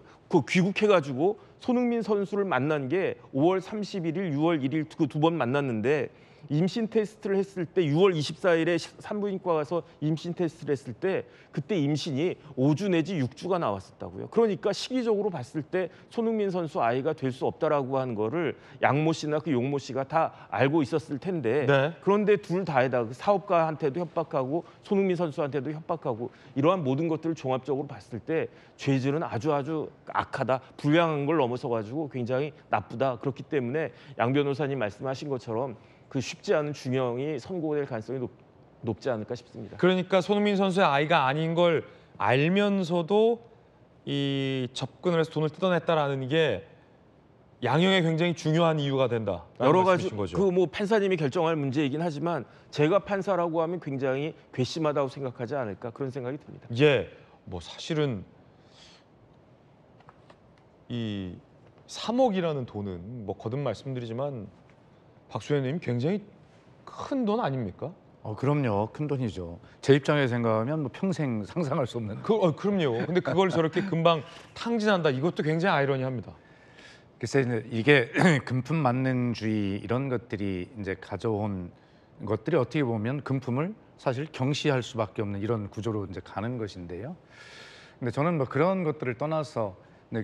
귀국해가지고 손흥민 선수를 만난 게 5월 31일, 6월 1일 그 두 번 만났는데 임신 테스트를 했을 때 6월 24일에 산부인과 가서 임신 테스트를 했을 때 그때 임신이 5주 내지 6주가 나왔었다고요. 그러니까 시기적으로 봤을 때 손흥민 선수 아이가 될 수 없다라고 하는 거를 양모 씨나 그 용모 씨가 다 알고 있었을 텐데
네.
그런데 둘 다에다가 사업가한테도 협박하고 손흥민 선수한테도 협박하고 이러한 모든 것들을 종합적으로 봤을 때 죄질은 아주 악하다, 불량한 걸 넘어서 가지고 굉장히 나쁘다. 그렇기 때문에 양 변호사님 말씀하신 것처럼 그 쉽지 않은 중형이 선고될 가능성이 높지 않을까 싶습니다.
그러니까 손흥민 선수의 아이가 아닌 걸 알면서도 이 접근을 해서 돈을 뜯어냈다라는 게 양형에 굉장히 중요한 이유가 된다.
여러 가지
거죠.
그 뭐 판사님이 결정할 문제이긴 하지만 제가 판사라고 하면 굉장히 괘씸하다고 생각하지 않을까 그런 생각이 듭니다.
예, 뭐 사실은 이 3억이라는 돈은 뭐 거듭 말씀드리지만 박수현님 굉장히 큰 돈 아닙니까?
그럼요. 큰 돈이죠. 제 입장에 생각하면 뭐 평생 상상할 수 없는.
그럼요. 근데 그걸 저렇게 금방 탕진한다. 이것도 굉장히 아이러니합니다.
글쎄 이게 금품 만능주의 이런 것들이 이제 가져온 것들이 어떻게 보면 금품을 사실 경시할 수밖에 없는 이런 구조로 이제 가는 것인데요. 근데 저는 뭐 그런 것들을 떠나서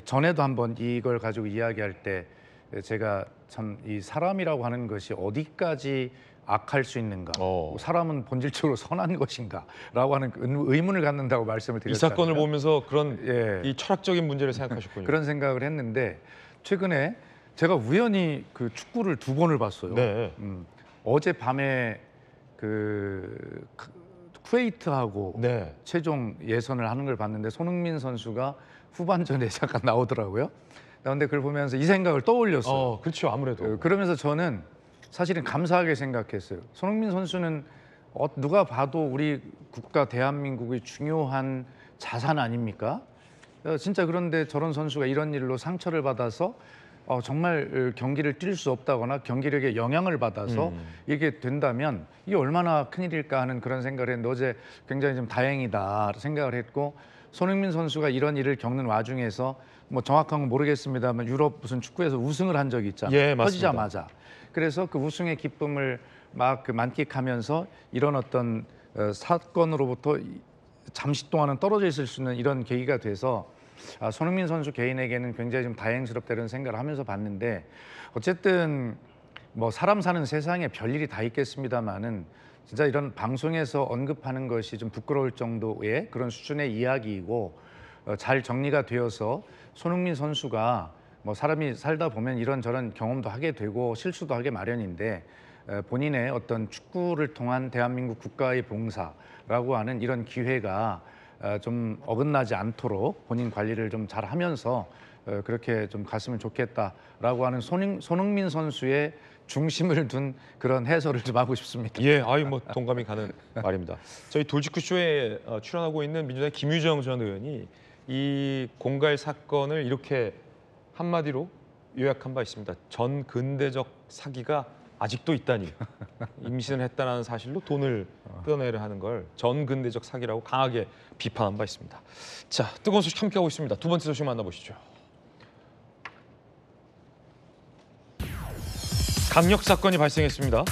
전에도 한번 이걸 가지고 이야기할 때 제가 참 이 사람이라고 하는 것이 어디까지 악할 수 있는가, 사람은 본질적으로 선한 것인가라고 하는 의문을 갖는다고 말씀을
이
드렸잖아요.
사건을 보면서 그런 이 철학적인 문제를 생각하셨군요.
그런 생각을 했는데 최근에 제가 우연히 그 축구를 2번을 봤어요.
네.
어제 밤에 그 쿠웨이트하고
네.
최종 예선을 하는 걸 봤는데 손흥민 선수가 후반전에 잠깐 나오더라고요. 그런데 그걸 보면서 이 생각을 떠올렸어요.
그렇죠. 아무래도.
그러면서 저는 사실은 감사하게 생각했어요. 손흥민 선수는 누가 봐도 우리 국가 대한민국의 중요한 자산 아닙니까? 진짜 그런데 저런 선수가 이런 일로 상처를 받아서 정말 경기를 뛸 수 없다거나 경기력에 영향을 받아서 이게 된다면 이게 얼마나 큰일일까 하는 그런 생각을 했는데 어제 굉장히 좀 다행이다 생각을 했고, 손흥민 선수가 이런 일을 겪는 와중에서 뭐 정확한 건 모르겠습니다만 유럽 무슨 축구에서 우승을 한 적이 있잖아요.
예, 맞습니다.
터지자마자. 그래서 그 우승의 기쁨을 막 만끽하면서 이런 어떤 사건으로부터 잠시 동안은 떨어져 있을 수 있는 이런 계기가 돼서 손흥민 선수 개인에게는 굉장히 좀 다행스럽다 이런 생각을 하면서 봤는데, 어쨌든 뭐 사람 사는 세상에 별일이 다 있겠습니다마는 진짜 이런 방송에서 언급하는 것이 좀 부끄러울 정도의 그런 수준의 이야기이고, 잘 정리가 되어서 손흥민 선수가 뭐 사람이 살다 보면 이런저런 경험도 하게 되고 실수도 하게 마련인데 본인의 어떤 축구를 통한 대한민국 국가의 봉사라고 하는 이런 기회가 좀 어긋나지 않도록 본인 관리를 좀 잘 하면서 그렇게 좀 갔으면 좋겠다라고 하는 손흥민 선수의 중심을 둔 그런 해설을 좀 하고 싶습니다.
예, 뭐 동감이 가는 말입니다. 저희 돌직구 쇼에 출연하고 있는 민주당의 김유정 전 의원이 이 공갈 사건을 이렇게 한마디로 요약한 바 있습니다. 전 근대적 사기가 아직도 있다니. 임신을 했다는 사실로 돈을 뜯어내려 하는 걸 전 근대적 사기라고 강하게 비판한 바 있습니다. 자, 뜨거운 소식 함께하고 있습니다. 두 번째 소식 만나보시죠. 강력 사건이 발생했습니다.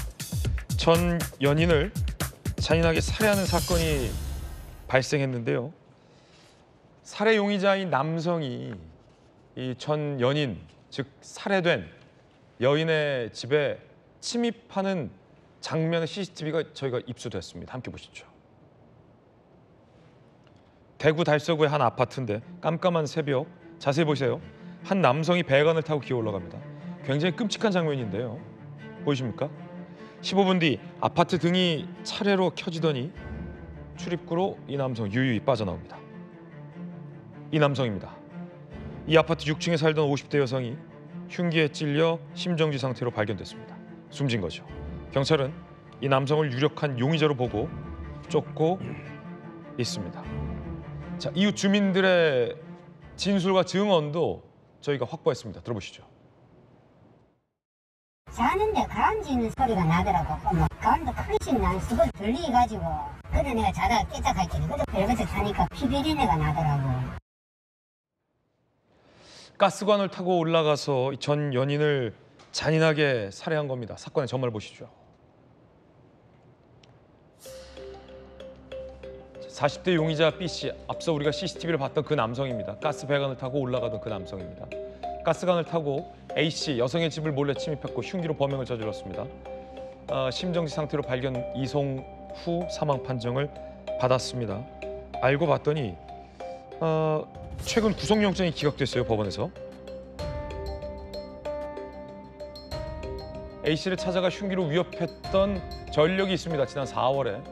전 연인을 잔인하게 살해하는 사건이 발생했는데요. 살해 용의자인 남성이 이 전 연인, 즉 살해된 여인의 집에 침입하는 장면의 CCTV가 저희가 입수됐습니다. 함께 보시죠. 대구 달서구의 한 아파트인데 깜깜한 새벽, 자세히 보세요. 한 남성이 배관을 타고 기어 올라갑니다. 굉장히 끔찍한 장면인데요. 보이십니까? 15분 뒤 아파트 등이 차례로 켜지더니 출입구로 이 남성 유유히 빠져나옵니다. 이 남성입니다. 이 아파트 6층에 살던 50대 여성이 흉기에 찔려 심정지 상태로 발견됐습니다. 숨진 거죠. 경찰은 이 남성을 유력한 용의자로 보고 쫓고 있습니다. 자, 이웃 주민들의 진술과 증언도 저희가 확보했습니다. 들어보시죠.
자는데 가라앉는 소리가 나더라고. 뭐 가운데 크리씩 나는 수고 들리가지고 그때 내가 자다가 깨짝할게. 그때 벨벳을 타니까 피 비린내가 나더라고.
가스관을 타고 올라가서 전 연인을 잔인하게 살해한 겁니다. 사건의 전말 보시죠. 40대 용의자 B씨, 앞서 우리가 CCTV를 봤던 그 남성입니다. 가스 배관을 타고 올라가던 그 남성입니다. 가스관을 타고 A씨, 여성의 집을 몰래 침입했고 흉기로 범행을 저질렀습니다. 심정지 상태로 발견 이송 후 사망 판정을 받았습니다. 알고 봤더니 최근 구속영장이 기각됐어요, 법원에서. A씨를 찾아가 흉기로 위협했던 전력이 있습니다. 지난 4월에.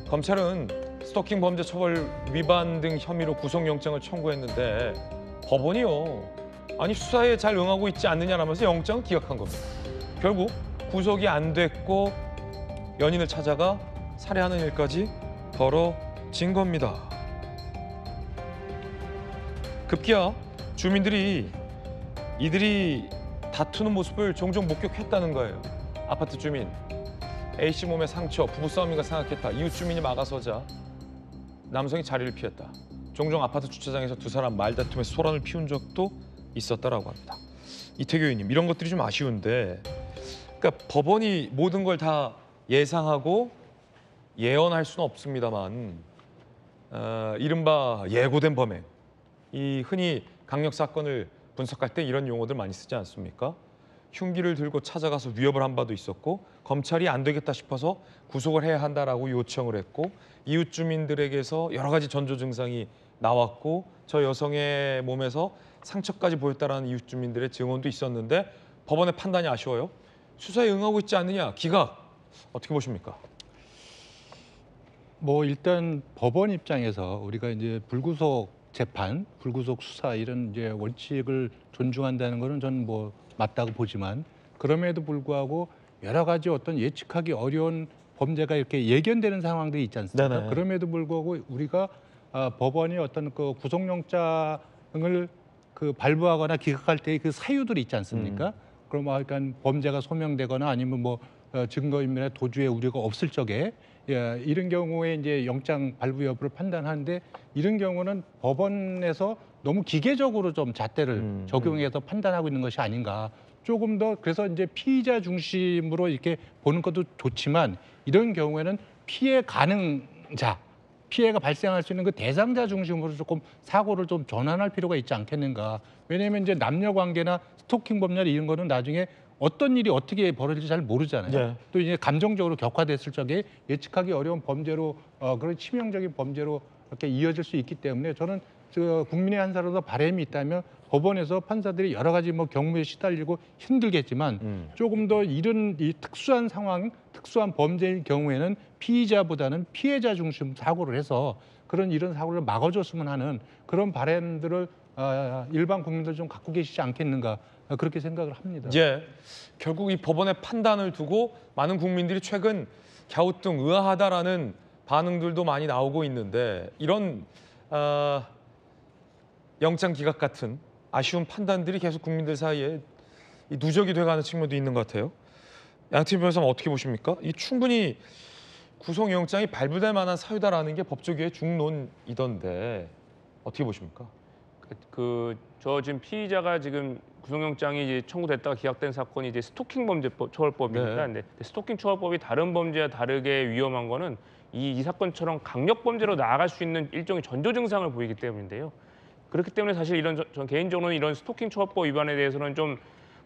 검찰은 스토킹 범죄 처벌 위반 등 혐의로 구속영장을 청구했는데 법원이요. 아니 수사에 잘 응하고 있지 않느냐라면서 영장을 기각한 겁니다. 결국 구속이 안 됐고 연인을 찾아가 살해하는 일까지 벌어진 겁니다. 급기야 주민들이 이들이 다투는 모습을 종종 목격했다는 거예요. 아파트 주민, A씨 몸에 상처, 부부싸움인가 생각했다. 이웃 주민이 막아서자 남성이 자리를 피했다. 종종 아파트 주차장에서 두 사람 말다툼에서 소란을 피운 적도 있었다라고 합니다. 이태규 의원님, 이런 것들이 좀 아쉬운데, 그러니까 법원이 모든 걸 다 예상하고 예언할 수는 없습니다만, 이른바 예고된 범행, 이 흔히 강력 사건을 분석할 때 이런 용어들 많이 쓰지 않습니까? 흉기를 들고 찾아가서 위협을 한 바도 있었고 검찰이 안 되겠다 싶어서 구속을 해야 한다라고 요청을 했고 이웃 주민들에게서 여러 가지 전조 증상이 나왔고 저 여성의 몸에서 상처까지 보였다라는 이웃 주민들의 증언도 있었는데 법원의 판단이 아쉬워요. 수사에 응하고 있지 않느냐, 기각. 어떻게 보십니까?
뭐 일단 법원 입장에서 우리가 이제 불구속 재판, 불구속 수사 이런 이제 원칙을 존중한다는 것은 저는 뭐 맞다고 보지만 그럼에도 불구하고 여러 가지 어떤 예측하기 어려운 범죄가 이렇게 예견되는 상황들이 있지 않습니까?
네네.
그럼에도 불구하고 우리가 법원이 어떤 그 구속영장을 그 발부하거나 기각할 때의 그 사유들이 있지 않습니까? 그럼 그러니까 범죄가 소명되거나 아니면 뭐 증거인멸의 도주의 우려가 없을 적에 이런 경우에 이제 영장 발부 여부를 판단하는데 이런 경우는 법원에서 너무 기계적으로 좀 잣대를 적용해서 판단하고 있는 것이 아닌가. 조금 더 그래서 이제 피의자 중심으로 이렇게 보는 것도 좋지만 이런 경우에는 피해 가능자, 피해가 발생할 수 있는 그 대상자 중심으로 조금 사고를 좀 전환할 필요가 있지 않겠는가. 왜냐하면 이제 남녀 관계나 스토킹 범죄 이런 거는 나중에 어떤 일이 어떻게 벌어질지 잘 모르잖아요. 네. 또 이제 감정적으로 격화됐을 적에 예측하기 어려운 범죄로 그런 치명적인 범죄로 이렇게 이어질 수 있기 때문에 저는 국민의 한 사람으로서 바람이 있다면 법원에서 판사들이 여러 가지 뭐 경무에 시달리고 힘들겠지만 조금 더 이런 이 특수한 상황, 특수한 범죄의 경우에는 피의자보다는 피해자 중심 사고를 해서 이런 사고를 막아줬으면 하는 그런 바람들을 일반 국민들 좀 갖고 계시지 않겠는가 그렇게 생각을 합니다.
예, 결국 이 법원의 판단을 두고 많은 국민들이 최근 갸우뚱 의아하다라는 반응들도 많이 나오고 있는데 이런 영장 기각 같은 아쉬운 판단들이 계속 국민들 사이에 누적이 돼가는 측면도 있는 것 같아요. 양팀 변호사는 어떻게 보십니까? 이 충분히 구속영장이 발부될 만한 사유다라는 게 법조계의 중론이던데 어떻게 보십니까?
저 지금 피의자가 지금 구속영장이 이제 청구됐다가 기각된 사건이 이제 스토킹 범죄 처벌법입니다. 네. 스토킹 처벌법이 다른 범죄와 다르게 위험한 거는 이 사건처럼 강력 범죄로 나아갈 수 있는 일종의 전조 증상을 보이기 때문인데요. 그렇기 때문에 사실 전 개인적으로는 이런 스토킹 처벌법 위반에 대해서는 좀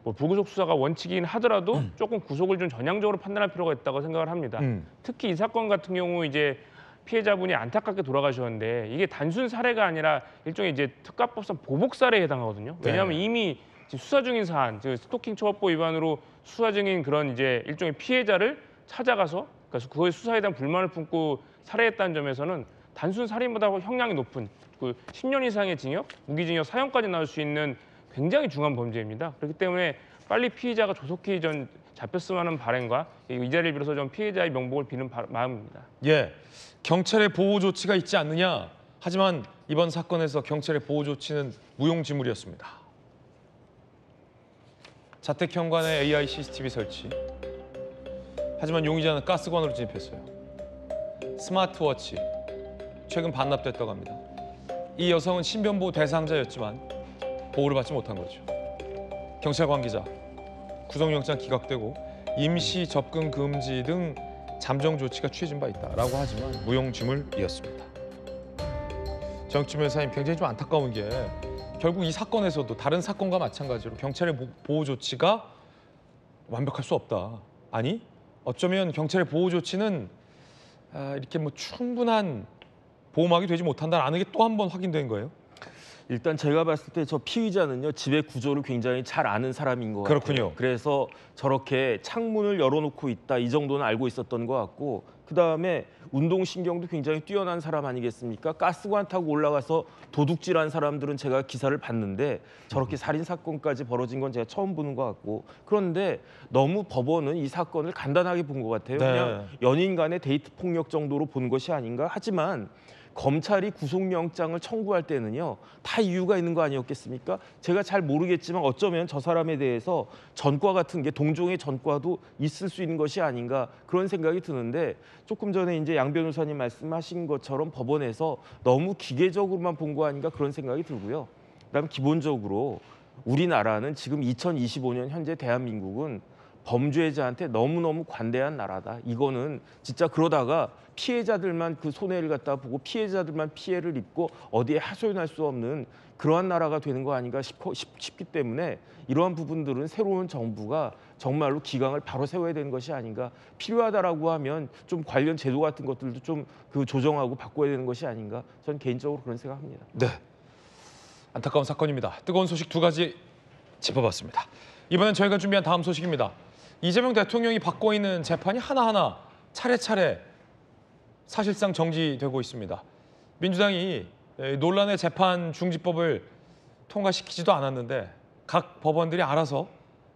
뭐 불구속 수사가 원칙이긴 하더라도 조금 구속을 좀 전향적으로 판단할 필요가 있다고 생각을 합니다. 특히 이 사건 같은 경우 이제 피해자분이 안타깝게 돌아가셨는데 이게 단순 살해가 아니라 일종의 이제 특가법상 보복 살해에 해당하거든요. 왜냐하면 이미 지금 수사 중인 사안, 즉 스토킹 처벌법 위반으로 수사 중인 그런 이제 일종의 피해자를 찾아가서 그러니까 그거의 수사에 대한 불만을 품고 살해했다는 점에서는 단순 살인보다 형량이 높은 그 10년 이상의 징역, 무기징역, 사형까지 나올 수 있는 굉장히 중한 범죄입니다. 그렇기 때문에 빨리 피의자가 조속히 전 잡혔으면 하는 바람과 이 자리를 빌어서 좀 피해자의 명복을 비는 마음입니다.
예, 경찰의 보호 조치가 있지 않느냐. 하지만 이번 사건에서 경찰의 보호 조치는 무용지물이었습니다. 자택 현관에 AI CCTV 설치. 하지만 용의자는 가스관으로 진입했어요. 스마트워치 최근 반납됐다고 합니다. 이 여성은 신변보호 대상자였지만 보호를 받지 못한 거죠. 경찰 관계자 구속영장 기각되고 임시 접근 금지 등 잠정 조치가 취해진 바 있다라고 하지만 무용지물이었습니다. 정치부 여사님, 굉장히 좀 안타까운 게 결국 이 사건에서도 다른 사건과 마찬가지로 경찰의 보호 조치가 완벽할 수 없다. 아니, 어쩌면 경찰의 보호 조치는 이렇게 뭐 충분한 보호막이 되지 못한다는 게 또 한 번 확인된 거예요.
일단 제가 봤을 때 저 피의자는요, 집의 구조를 굉장히 잘 아는 사람인 것
그렇군요.
같아요. 그래서 저렇게 창문을 열어놓고 있다, 이 정도는 알고 있었던 것 같고, 그다음에 운동신경도 굉장히 뛰어난 사람 아니겠습니까? 가스관 타고 올라가서 도둑질한 사람들은 제가 기사를 봤는데 저렇게 살인사건까지 벌어진 건 제가 처음 보는 것 같고, 그런데 너무 법원은 이 사건을 간단하게 본 것 같아요.
네.
그냥 연인 간의 데이트 폭력 정도로 본 것이 아닌가. 하지만 검찰이 구속영장을 청구할 때는요, 다 이유가 있는 거 아니었겠습니까? 제가 잘 모르겠지만 어쩌면 저 사람에 대해서 전과 같은 게 동종의 전과도 있을 수 있는 것이 아닌가, 그런 생각이 드는데, 조금 전에 이제 양 변호사님 말씀하신 것처럼 법원에서 너무 기계적으로만 본 거 아닌가, 그런 생각이 들고요. 그다음에 기본적으로 우리나라는 지금 2025년 현재 대한민국은 범죄자한테 너무너무 관대한 나라다. 이거는 진짜 그러다가 피해자들만 그 손해를 갖다 보고 피해자들만 피해를 입고 어디에 하소연할 수 없는 그러한 나라가 되는 거 아닌가 싶기 때문에 이러한 부분들은 새로운 정부가 정말로 기강을 바로 세워야 되는 것이 아닌가. 필요하다라고 하면 좀 관련 제도 같은 것들도 좀 그 조정하고 바꿔야 되는 것이 아닌가. 저는 개인적으로 그런 생각합니다.
네, 안타까운 사건입니다. 뜨거운 소식 두 가지 짚어봤습니다. 이번엔 저희가 준비한 다음 소식입니다. 이재명 대통령이 받고 있는 재판이 하나하나 차례차례 사실상 정지되고 있습니다. 민주당이 논란의 재판 중지법을 통과시키지도 않았는데 각 법원들이 알아서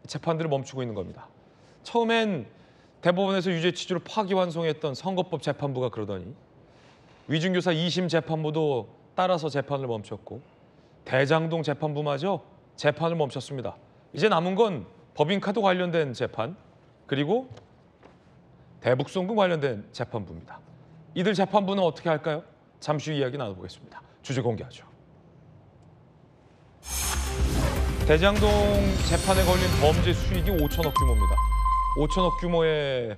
재판들을 멈추고 있는 겁니다. 처음엔 대법원에서 유죄 취지로 파기환송했던 선거법 재판부가 그러더니 위중교사 2심 재판부도 따라서 재판을 멈췄고 대장동 재판부마저 재판을 멈췄습니다. 이제 남은 건 법인카드 관련된 재판, 그리고 대북송금 관련된 재판부입니다. 이들 재판부는 어떻게 할까요? 잠시 후 이야기 나눠보겠습니다. 주제 공개하죠. 대장동 재판에 걸린 범죄 수익이 5천억 규모입니다. 5천억 규모의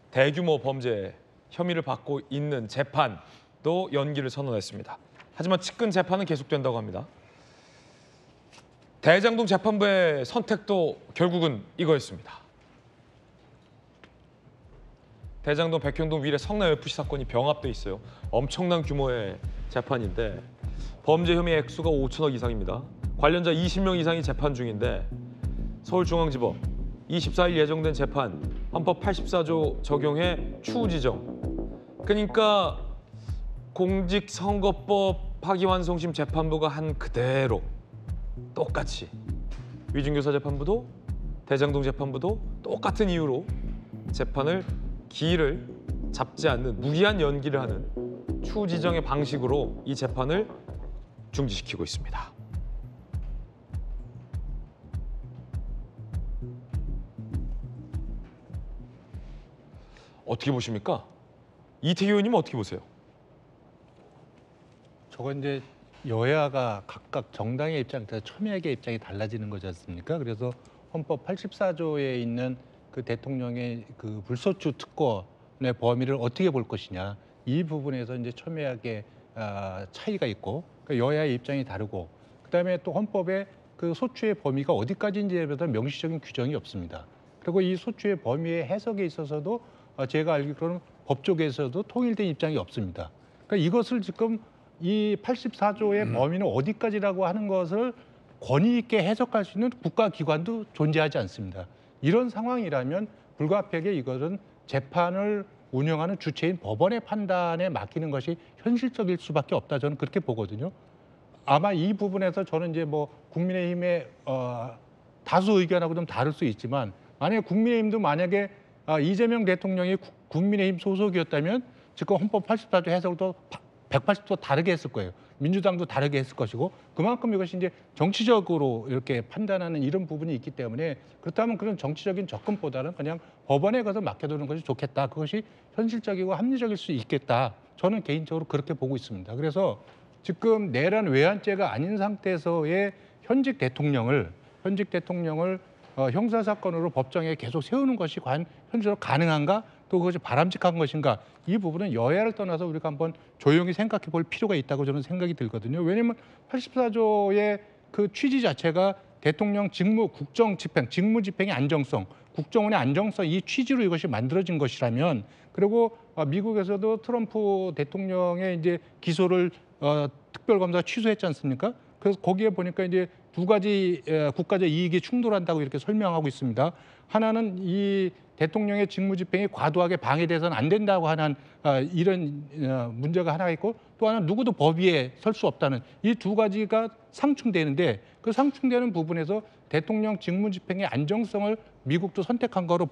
대규모 범죄 혐의를 받고 있는 재판도 연기를 선언했습니다. 하지만 측근 재판은 계속된다고 합니다. 대장동 재판부의 선택도 결국은 이거였습니다. 대장동 백현동 위례 성남FC 사건이 병합돼 있어요. 엄청난 규모의 재판인데 범죄 혐의 액수가 5천억 이상입니다. 관련자 20명 이상이 재판 중인데 서울중앙지법 24일 예정된 재판 헌법 84조 적용해 추후 지정. 그러니까 공직선거법 파기환송심 재판부가 한 그대로 똑같이 위중교사 재판부도 대장동 재판부도 똑같은 이유로 재판을 기일을 잡지 않는 무기한 연기를 하는 추후 지정의 방식으로 이 재판을 중지시키고 있습니다. 어떻게 보십니까? 이태규 의원님은 어떻게 보세요?
저건 이제 여야가 각각 정당의 입장, 첨예하게 입장이 달라지는 거지 않습니까? 그래서 헌법 84조에 있는 그 대통령의 그 불소추 특권의 범위를 어떻게 볼 것이냐, 이 부분에서 이제 첨예하게 차이가 있고, 그러니까 여야의 입장이 다르고, 그다음에 또 헌법에 그 소추의 범위가 어디까지인지에 대해서 명시적인 규정이 없습니다. 그리고 이 소추의 범위의 해석에 있어서도 제가 알기로는 법조계에서도 통일된 입장이 없습니다. 그러니까 이것을 지금 이 84조의 범위는 어디까지라고 하는 것을 권위 있게 해석할 수 있는 국가기관도 존재하지 않습니다. 이런 상황이라면 불가피하게 이것은 재판을 운영하는 주체인 법원의 판단에 맡기는 것이 현실적일 수밖에 없다. 저는 그렇게 보거든요. 아마 이 부분에서 저는 이제 뭐 국민의힘의 다수 의견하고 좀 다를 수 있지만 만약에 국민의힘도 만약에 이재명 대통령이 국민의힘 소속이었다면 지금 헌법 84조 해석을 또 180도 다르게 했을 거예요. 민주당도 다르게 했을 것이고 그만큼 이것이 이제 정치적으로 이렇게 판단하는 이런 부분이 있기 때문에 그렇다면 그런 정치적인 접근보다는 그냥 법원에 가서 맡겨두는 것이 좋겠다. 그것이 현실적이고 합리적일 수 있겠다. 저는 개인적으로 그렇게 보고 있습니다. 그래서 지금 내란 외환죄가 아닌 상태에서의 현직 대통령을 형사사건으로 법정에 계속 세우는 것이 과연 현실적으로 가능한가? 또 그것이 바람직한 것인가? 이 부분은 여야를 떠나서 우리가 한번 조용히 생각해 볼 필요가 있다고 저는 생각이 들거든요. 왜냐하면 84조의 그 취지 자체가 대통령 직무, 국정집행, 직무집행의 안정성, 국정원의 안정성 이 취지로 이것이 만들어진 것이라면 그리고 미국에서도 트럼프 대통령의 이제 기소를 특별검사가 취소했지 않습니까? 그래서 거기에 보니까 이제 두 가지 국가적 이익이 충돌한다고 이렇게 설명하고 있습니다. 하나는 이 대통령의 직무집행이 과도하게 방해돼서는 안 된다고 하는 이런 문제가 하나 있고 또 하나는 누구도 법 위에 설 수 없다는 이 두 가지가 상충되는데 그 상충되는 부분에서 대통령 직무집행의 안정성을 미국도 선택한 거로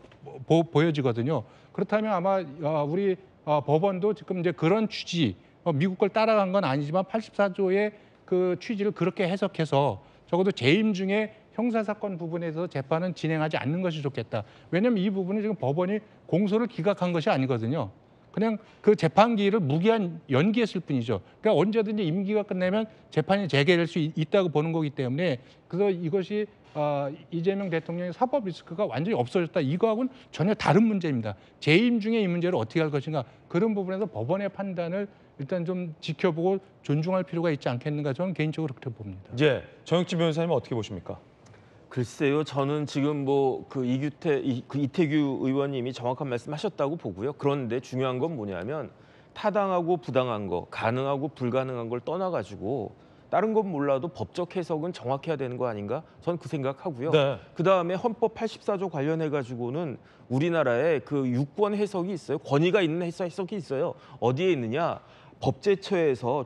보여지거든요. 그렇다면 아마 우리 법원도 지금 이제 그런 취지, 미국 걸 따라간 건 아니지만 84조의 그 취지를 그렇게 해석해서 적어도 재임 중에 형사사건 부분에서 재판은 진행하지 않는 것이 좋겠다. 왜냐하면 이 부분은 지금 법원이 공소를 기각한 것이 아니거든요. 그냥 그 재판기를 무기한 연기했을 뿐이죠. 그러니까 언제든지 임기가 끝나면 재판이 재개될 수 있다고 보는 거기 때문에 그래서 이것이 이재명 대통령의 사법 리스크가 완전히 없어졌다. 이거하고는 전혀 다른 문제입니다. 재임 중에 이 문제를 어떻게 할 것인가. 그런 부분에서 법원의 판단을 일단 좀 지켜보고 존중할 필요가 있지 않겠는가. 저는 개인적으로 그렇게 봅니다.
예, 정혁진 변호사님은 어떻게 보십니까?
글쎄요, 저는 지금 뭐 그 이태규 의원님이 정확한 말씀하셨다고 보고요. 그런데 중요한 건 뭐냐면 타당하고 부당한 거, 가능하고 불가능한 걸 떠나가지고 다른 건 몰라도 법적 해석은 정확해야 되는 거 아닌가? 저는 그 생각하고요.
네.
그다음에 헌법 84조 관련해가지고는 우리나라에 그 유권 해석이 있어요. 권위가 있는 해석이 있어요. 어디에 있느냐? 법제처에서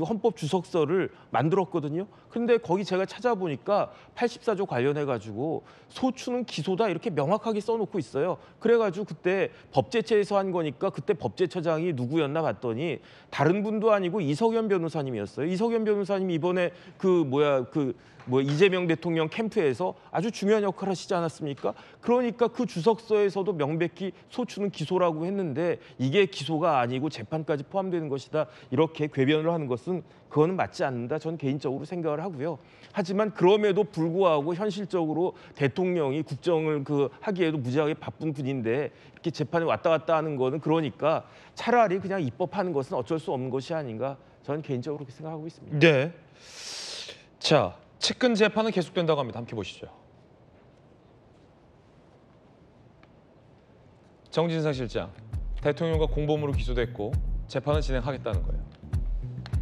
헌법 주석서를 만들었거든요. 근데 거기 제가 찾아보니까 84조 관련해가지고 소추는 기소다 이렇게 명확하게 써놓고 있어요. 그래가지고 그때 법제처에서 한 거니까 그때 법제처장이 누구였나 봤더니 다른 분도 아니고 이석연 변호사님이었어요. 이석연 변호사님이 이번에 이재명 대통령 캠프에서 아주 중요한 역할을 하시지 않았습니까? 그러니까 그 주석서에서도 명백히 소추는 기소라고 했는데 이게 기소가 아니고 재판까지 포함되는 것이다. 이렇게 궤변을 하는 것은 그거는 맞지 않는다. 저는 개인적으로 생각을 하고요. 하지만 그럼에도 불구하고 현실적으로 대통령이 국정을 하기에도 무지하게 바쁜 분인데 이렇게 재판에 왔다 갔다 하는 거는 그러니까 차라리 그냥 입법하는 것은 어쩔 수 없는 것이 아닌가. 저는 개인적으로 그렇게 생각하고 있습니다.
네. 자, 측근 재판은 계속된다고 합니다. 함께 보시죠. 정진상 실장, 대통령과 공범으로 기소됐고 재판을 진행하겠다는 거예요.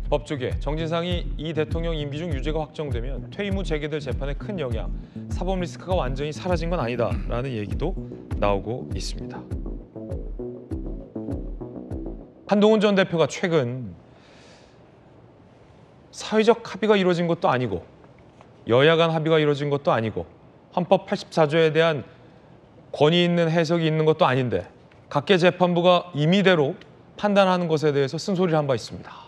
법조계, 정진상이 이 대통령 임기 중 유죄가 확정되면 퇴임 후 재개될 재판에 큰 영향, 사법 리스크가 완전히 사라진 건 아니다라는 얘기도 나오고 있습니다. 한동훈 전 대표가 최근 사회적 합의가 이루어진 것도 아니고 여야 간 합의가 이루어진 것도 아니고 헌법 84조에 대한 권위 있는 해석이 있는 것도 아닌데 각계 재판부가 임의대로 판단하는 것에 대해서 쓴소리를 한 바 있습니다.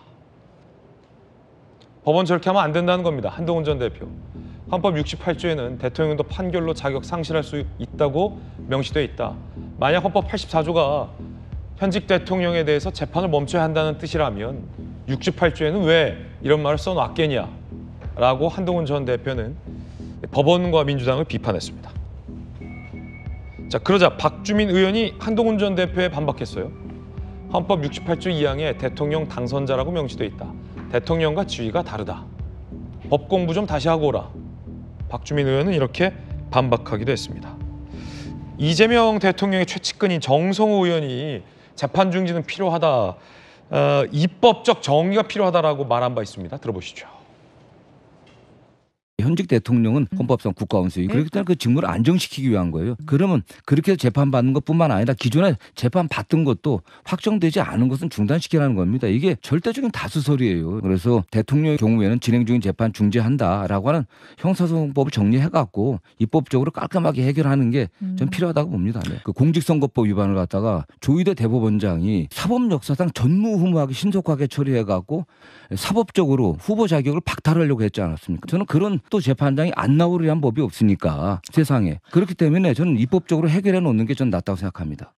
법원 저렇게 하면 안 된다는 겁니다. 한동훈 전 대표. 헌법 68조에는 대통령도 판결로 자격 상실할 수 있다고 명시되어 있다. 만약 헌법 84조가 현직 대통령에 대해서 재판을 멈춰야 한다는 뜻이라면 68조에는 왜 이런 말을 써놨겠냐 라고 한동훈 전 대표는 법원과 민주당을 비판했습니다. 자, 그러자 박주민 의원이 한동훈 전 대표에 반박했어요. 헌법 68조 2항에 대통령 당선자라고 명시되어 있다. 대통령과 지위가 다르다. 법 공부 좀 다시 하고 오라. 박주민 의원은 이렇게 반박하기도 했습니다. 이재명 대통령의 최측근인 정성호 의원이 재판 중지는 필요하다. 입법적 정의가 필요하다라고 말한 바 있습니다. 들어보시죠.
현직 대통령은 헌법상 국가원수이기 그렇기 때문에 그 직무를 안정시키기 위한 거예요. 그러면 그렇게 재판받는 것뿐만 아니라 기존에 재판받던 것도 확정되지 않은 것은 중단시키라는 겁니다. 이게 절대적인 다수설이에요. 그래서 대통령의 경우에는 진행 중인 재판 중지한다라고 하는 형사소송법을 정리해갖고 입법적으로 깔끔하게 해결하는 게 전 필요하다고 봅니다. 네. 그 공직선거법 위반을 갖다가 조희대 대법원장이 사법 역사상 전무후무하게 신속하게 처리해갖고 사법적으로 후보 자격을 박탈하려고 했지 않았습니까? 저는 그런 또 재판장이 안 나오리란 법이 없으니까 세상에. 그렇기 때문에 저는 입법적으로 해결해 놓는 게 전 낫다고 생각합니다.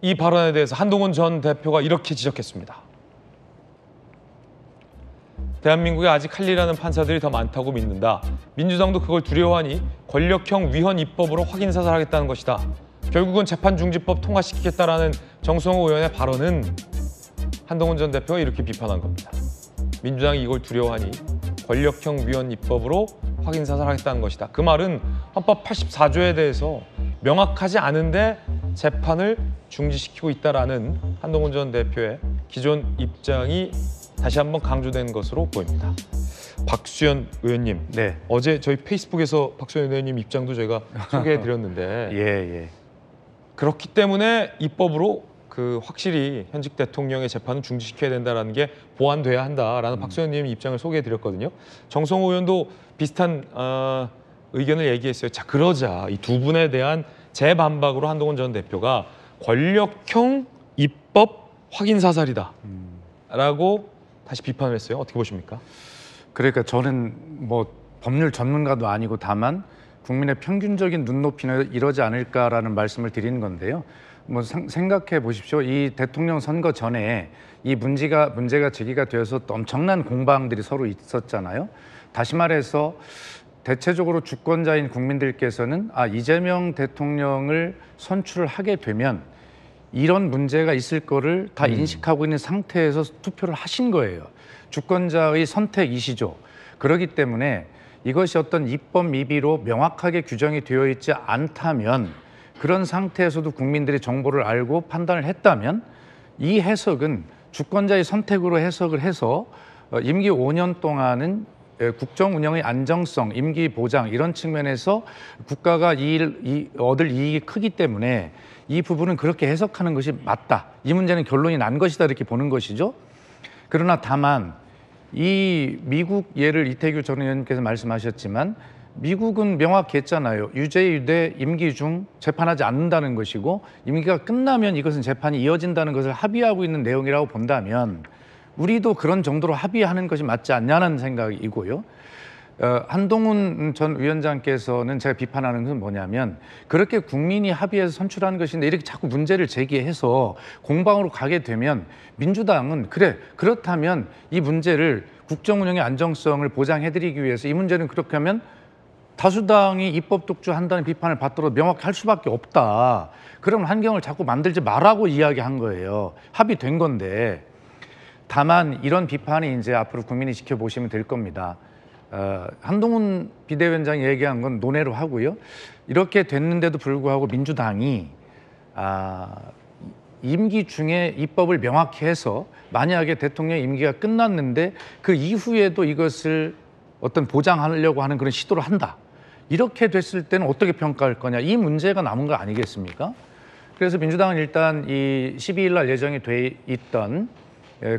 이 발언에 대해서 한동훈 전 대표가 이렇게 지적했습니다. 대한민국에 아직 할 일하는 판사들이 더 많다고 믿는다. 민주당도 그걸 두려워하니 권력형 위헌 입법으로 확인 사살하겠다는 것이다. 결국은 재판중지법 통과시키겠다라는 정성호 의원의 발언은 한동훈 전 대표가 이렇게 비판한 겁니다. 민주당이 이걸 두려워하니 권력형 위헌 입법으로 확인 사살하겠다는 것이다. 그 말은 헌법 84조에 대해서 명확하지 않은데 재판을 중지시키고 있다라는 한동훈 전 대표의 기존 입장이 다시 한번 강조된 것으로 보입니다. 박수현 의원님,
네.
어제 저희 페이스북에서 박수현 의원님 입장도 저희가 소개해드렸는데
예.
그렇기 때문에 입법으로 그 확실히 현직 대통령의 재판은 중지시켜야 된다라는 게 보완돼야 한다라는 박수현 의원님 입장을 소개해드렸거든요. 정성호 의원도 비슷한 의견을 얘기했어요. 자, 그러자 이 두 분에 대한 재반박으로 한동훈 전 대표가 권력형 입법 확인 사살이다 라고 다시 비판을 했어요. 어떻게 보십니까?
그러니까 저는 뭐 법률 전문가도 아니고 다만 국민의 평균적인 눈높이는 이러지 않을까라는 말씀을 드리는 건데요. 뭐 생각해 보십시오. 이 대통령 선거 전에 이 문제가 제기가 되어서 엄청난 공방들이 서로 있었잖아요. 다시 말해서 대체적으로 주권자인 국민들께서는 이재명 대통령을 선출을 하게 되면 이런 문제가 있을 거를 다 인식하고 있는 상태에서 투표를 하신 거예요. 주권자의 선택이시죠. 그렇기 때문에 이것이 어떤 입법 미비로 명확하게 규정이 되어 있지 않다면 그런 상태에서도 국민들이 정보를 알고 판단을 했다면 이 해석은 주권자의 선택으로 해석을 해서 임기 5년 동안은 국정 운영의 안정성, 임기 보장 이런 측면에서 국가가 얻을 이익이 크기 때문에 이 부분은 그렇게 해석하는 것이 맞다. 이 문제는 결론이 난 것이다 이렇게 보는 것이죠. 그러나 다만 이 미국 예를 이태규 전 의원님께서 말씀하셨지만 미국은 명확했잖아요. 유죄유대 임기 중 재판하지 않는다는 것이고 임기가 끝나면 이것은 재판이 이어진다는 것을 합의하고 있는 내용이라고 본다면 우리도 그런 정도로 합의하는 것이 맞지 않냐는 생각이고요. 한동훈 전 위원장께서는 제가 비판하는 것은 뭐냐면 그렇게 국민이 합의해서 선출하는 것인데 이렇게 자꾸 문제를 제기해서 공방으로 가게 되면 민주당은 그렇다면 이 문제를 국정 운영의 안정성을 보장해드리기 위해서 이 문제는 그렇게 하면 다수당이 입법 독주한다는 비판을 받도록 명확히 할 수밖에 없다. 그런 환경을 자꾸 만들지 말라고 이야기한 거예요. 합의된 건데. 다만 이런 비판이 이제 앞으로 국민이 지켜보시면 될 겁니다. 한동훈 비대위원장이 얘기한 건 논외로 하고요. 이렇게 됐는데도 불구하고 민주당이 임기 중에 입법을 명확히 해서 만약에 대통령 임기가 끝났는데 그 이후에도 이것을 어떤 보장하려고 하는 그런 시도를 한다. 이렇게 됐을 때는 어떻게 평가할 거냐. 이 문제가 남은 거 아니겠습니까? 그래서 민주당은 일단 이 12일 날 예정이 돼 있던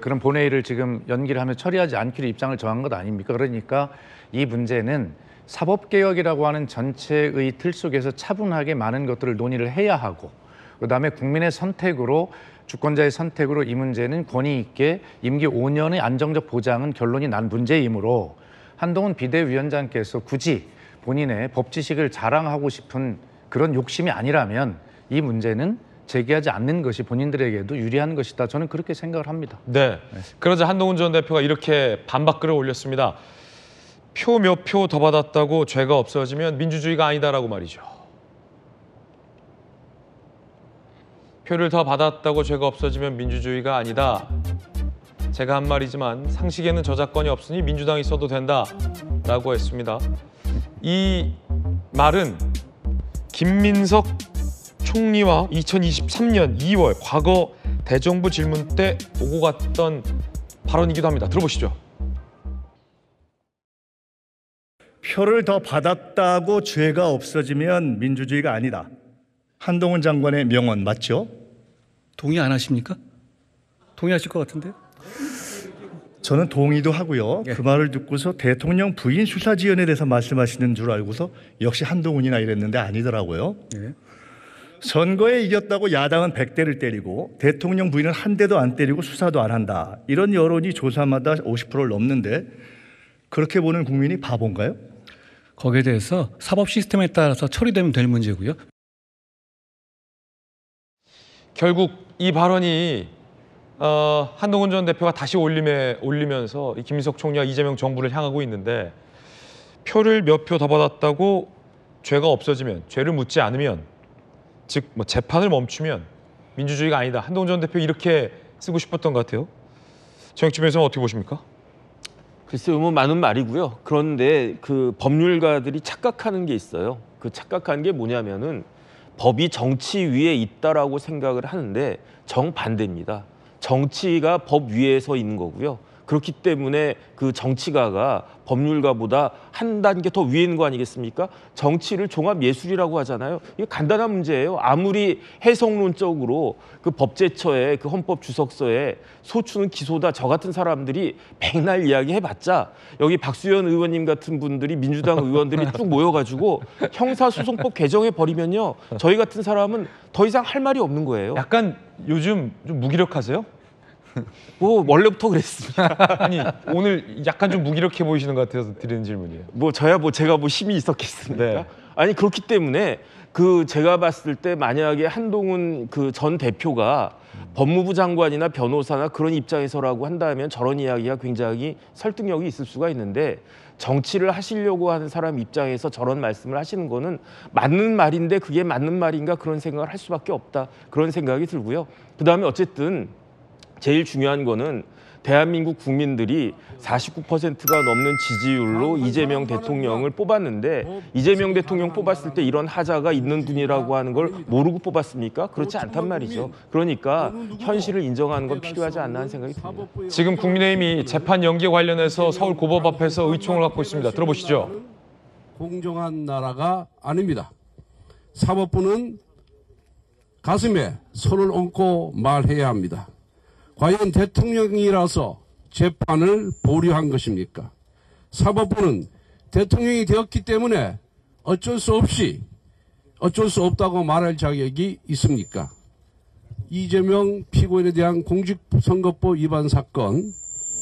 그런 본회의를 지금 연기를 하며 처리하지 않기로 입장을 정한 것 아닙니까? 그러니까 이 문제는 사법개혁이라고 하는 전체의 틀 속에서 차분하게 많은 것들을 논의를 해야 하고 그다음에 국민의 선택으로 주권자의 선택으로 이 문제는 권위 있게 임기 5년의 안정적 보장은 결론이 난 문제이므로 한동훈 비대위원장께서 굳이 본인의 법 지식을 자랑하고 싶은 그런 욕심이 아니라면 이 문제는 제기하지 않는 것이 본인들에게도 유리한 것이다. 저는 그렇게 생각을 합니다.
네. 그러자 한동훈 전 대표가 이렇게 반박글을 올렸습니다. 표 몇 표 더 받았다고 죄가 없어지면 민주주의가 아니다라고 말이죠. 표를 더 받았다고 죄가 없어지면 민주주의가 아니다. 제가 한 말이지만 상식에는 저작권이 없으니 민주당이 써도 된다라고 했습니다. 이 말은 김민석 총리와 2023년 2월 과거 대정부 질문 때 오고 갔던 발언이기도 합니다. 들어보시죠.
표를 더 받았다고 죄가 없어지면 민주주의가 아니다. 한동훈 장관의 명언 맞죠?
동의 안 하십니까? 동의하실 것 같은데요?
저는 동의도 하고요. 그 말을 듣고서 대통령 부인 수사 지연에 대해서 말씀하시는 줄 알고서 역시 한동훈이나 이랬는데 아니더라고요. 선거에 이겼다고 야당은 100대를 때리고 대통령 부인은 한 대도 안 때리고 수사도 안 한다. 이런 여론이 조사마다 50%를 넘는데 그렇게 보는 국민이 바본가요?
거기에 대해서 사법 시스템에 따라서 처리되면 될 문제고요.
결국 이 발언이 한동훈 전 대표가 다시 올리면서 이 김민석 총리와 이재명 정부를 향하고 있는데 표를 몇 표 더 받았다고 죄가 없어지면, 죄를 묻지 않으면, 즉 뭐 재판을 멈추면 민주주의가 아니다. 한동훈 전 대표 이렇게 쓰고 싶었던 것 같아요. 정익주변에서는 어떻게 보십니까?
글쎄요, 뭐 많은 말이고요. 그런데 그 법률가들이 착각하는 게 있어요. 그 착각하는 게 뭐냐면은 법이 정치 위에 있다라고 생각을 하는데 정반대입니다. 정치가 법 위에서 있는 거고요. 그렇기 때문에 그 정치가가 법률가보다 한 단계 더 위에 있는 거 아니겠습니까? 정치를 종합예술이라고 하잖아요. 이게 간단한 문제예요. 아무리 해석론적으로 그 법제처에 그 헌법주석서에 소추는 기소다 저 같은 사람들이 백날 이야기해봤자 여기 박수현 의원님 같은 분들이 민주당 의원들이 쭉 모여가지고 형사소송법 개정해버리면요. 저희 같은 사람은 더 이상 할 말이 없는 거예요.
약간 요즘 좀 무기력하세요?
뭐 원래부터 그랬습니다.
아니 오늘 약간 좀 무기력해 보이시는 것 같아서 드리는 질문이에요.
뭐 저야 뭐 제가 뭐 힘이 있었겠습니까?
네.
아니 그렇기 때문에 그 제가 봤을 때 만약에 한동훈 그 전 대표가 법무부 장관이나 변호사나 그런 입장에서라고 한다면 저런 이야기가 굉장히 설득력이 있을 수가 있는데 정치를 하시려고 하는 사람 입장에서 저런 말씀을 하시는 거는 맞는 말인데 그게 맞는 말인가 그런 생각을 할 수밖에 없다. 그런 생각이 들고요. 그다음에 어쨌든 제일 중요한 거는 대한민국 국민들이 49%가 넘는 지지율로 이재명 대통령을 뽑았는데 이재명 대통령 뽑았을 때 이런 하자가 있는 분이라고 하는 걸 모르고 뽑았습니까? 그렇지 않단 말이죠. 그러니까 현실을 인정하는 건 필요하지 않나 하는 생각이 듭니다.
지금 국민의힘이 재판 연기에 관련해서 서울 고법 앞에서 의총을 갖고 있습니다. 들어보시죠.
공정한 나라가 아닙니다. 사법부는 가슴에 손을 얹고 말해야 합니다. 과연 대통령이라서 재판을 보류한 것입니까? 사법부는 대통령이 되었기 때문에 어쩔 수 없다고 말할 자격이 있습니까? 이재명 피고인에 대한 공직선거법 위반 사건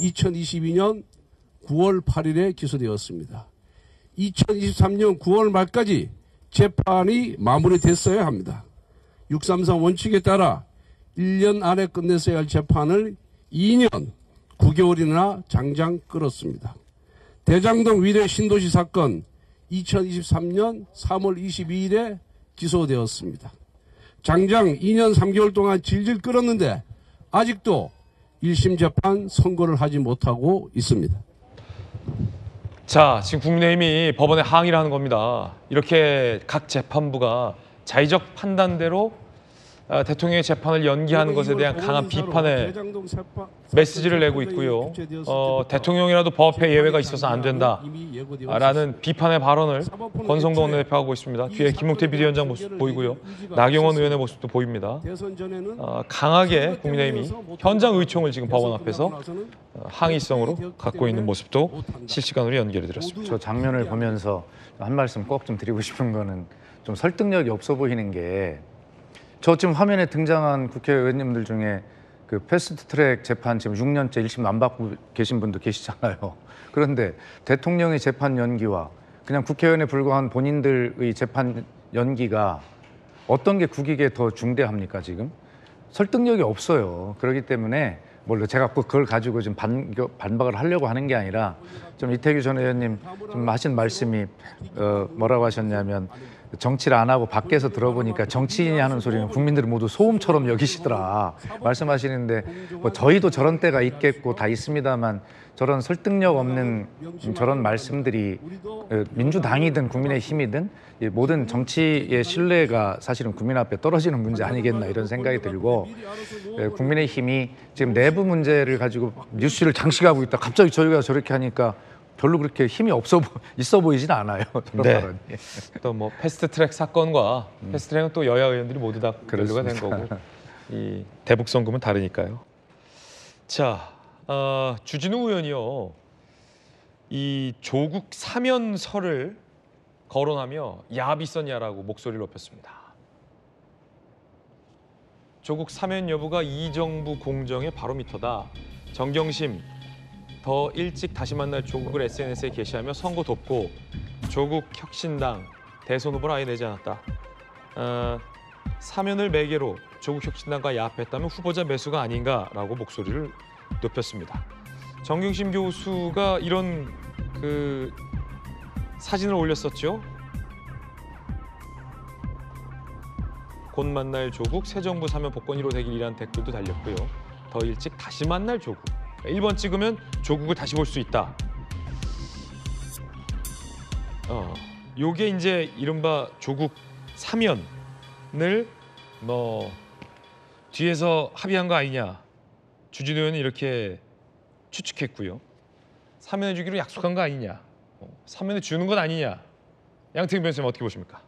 2022년 9월 8일에 기소되었습니다. 2023년 9월 말까지 재판이 마무리됐어야 합니다. 633 원칙에 따라 1년 안에 끝냈어야 할 재판을 2년 9개월이나 장장 끌었습니다. 대장동 위례 신도시 사건 2023년 3월 22일에 기소되었습니다. 장장 2년 3개월 동안 질질 끌었는데 아직도 1심 재판 선고를 하지 못하고 있습니다.
자, 지금 국민의힘이 법원에 항의를 하는 겁니다. 이렇게 각 재판부가 자의적 판단대로 대통령의 재판을 연기하는 것에 대한 강한 비판의 메시지를 내고 있고요. 대통령이라도 법 앞에 예외가 있어서 안 된다라는 비판의 발언을 권성동 원내대표가 하고 있습니다. 뒤에 김용태 비대위원장 모습 보이고요. 나경원 의원의 모습도 보입니다. 강하게 국민의힘이 현장 의총을 지금 법원 앞에서 항의성으로 갖고 있는 모습도 실시간으로 연결해 드렸습니다.
저 장면을 보면서 한 말씀 꼭 좀 드리고 싶은 거는 좀 설득력이 없어 보이는 게 저 지금 화면에 등장한 국회의원님들 중에 그 패스트트랙 재판 지금 6년째 1심 안 받고 계신 분도 계시잖아요. 그런데 대통령의 재판 연기와 그냥 국회의원에 불과한 본인들의 재판 연기가 어떤 게 국익에 더 중대합니까 지금? 설득력이 없어요. 그렇기 때문에 물론 제가 그걸 가지고 좀 반박을 하려고 하는 게 아니라 좀 이태규 전 의원님 좀 하신 말씀이 뭐라고 하셨냐면 정치를 안 하고 밖에서 들어보니까 정치인이 하는 소리는 국민들이 모두 소음처럼 여기시더라 말씀하시는데 뭐 저희도 저런 때가 있겠고 다 있습니다만 저런 설득력 없는 저런 말씀들이 민주당이든 국민의힘이든 모든 정치의 신뢰가 사실은 국민 앞에 떨어지는 문제 아니겠나 이런 생각이 들고 국민의힘이 지금 내부 문제를 가지고 뉴스를 장식하고 있다. 갑자기 저희가 저렇게 하니까 별로 그렇게 힘이 있어 보이진 않아요. 저런
네.
발언이.
또 뭐 패스트트랙 사건과 패스트트랙은 또 여야 의원들이 모두 다 연루가 된 거고 이 대북 송금은 다르니까요. 자, 주진우 의원이요. 이 조국 사면설을 거론하며 야합이 있었냐라고 목소리를 높였습니다. 조국 사면 여부가 이 정부 공정의 바로미터다. 정경심 더 일찍 다시 만날 조국을 SNS에 게시하며 선거 돕고 조국 혁신당 대선 후보를 아예 내지 않았다. 사면을 매개로 조국 혁신당과 야합했다면 후보자 매수가 아닌가라고 목소리를 높였습니다. 정경심 교수가 이런 그 사진을 올렸었죠. 곧 만날 조국, 새 정부 사면 복권 1호 되길이라는 댓글도 달렸고요. 더 일찍 다시 만날 조국. 1번 찍으면 조국을 다시 볼 수 있다. 요게 이제 이른바 조국 사면을 뭐 뒤에서 합의한 거 아니냐. 주진우 의원은 이렇게 추측했고요. 사면해 주기로 약속한 거 아니냐. 사면해 주는 건 아니냐. 양태균 변호사님 어떻게 보십니까?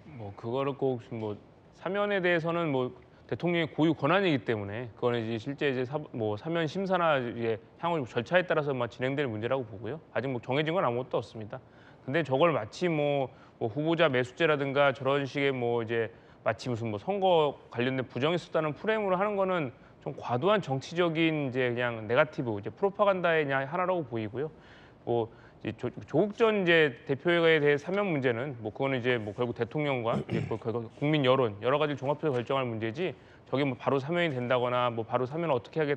뭐 그거를 꼭 뭐 사면에 대해서는 뭐 대통령의 고유 권한이기 때문에 그거는 이제 실제 이제 사면 심사나 이제 향후 절차에 따라서 진행될 문제라고 보고요. 아직 뭐 정해진 건 아무것도 없습니다. 근데 저걸 마치 뭐 후보자 매수죄라든가 저런 식의 뭐 이제 마치 무슨 뭐 선거 관련된 부정의 수단을 프레임으로 하는 거는 좀 과도한 정치적인 이제 그냥 네거티브 이제 프로파간다의 그냥 하나라고 보이고요. 뭐 이제 조국 전 이제 대표에 대해 사면 문제는 뭐 그거는 이제 뭐 결국 대통령과 이제 국민 여론 여러 가지를 종합해서 결정할 문제지. 저게 뭐 바로 사면이 된다거나 뭐 바로 사면을 어떻게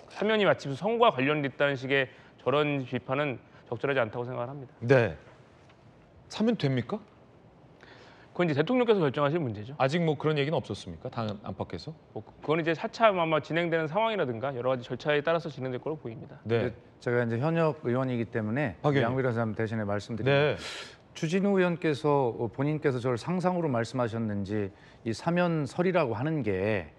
사면이 마치 선거와 관련됐다는 식의 저런 비판은 적절하지 않다고 생각을 합니다.
네. 사면 됩니까?
그건 이제 대통령께서 결정하실 문제죠.
아직 뭐 그런 얘기는 없었습니까? 당 안팎에서?
뭐 그건 이제 차차 아마 진행되는 상황이라든가 여러 가지 절차에 따라서 진행될 걸로 보입니다.
네.
제가 이제 현역 의원이기 때문에 양 변호사님 대신에 말씀드립니다.
네.
주진우 의원께서 본인께서 저를 상상으로 말씀하셨는지 이 사면설이라고 하는 게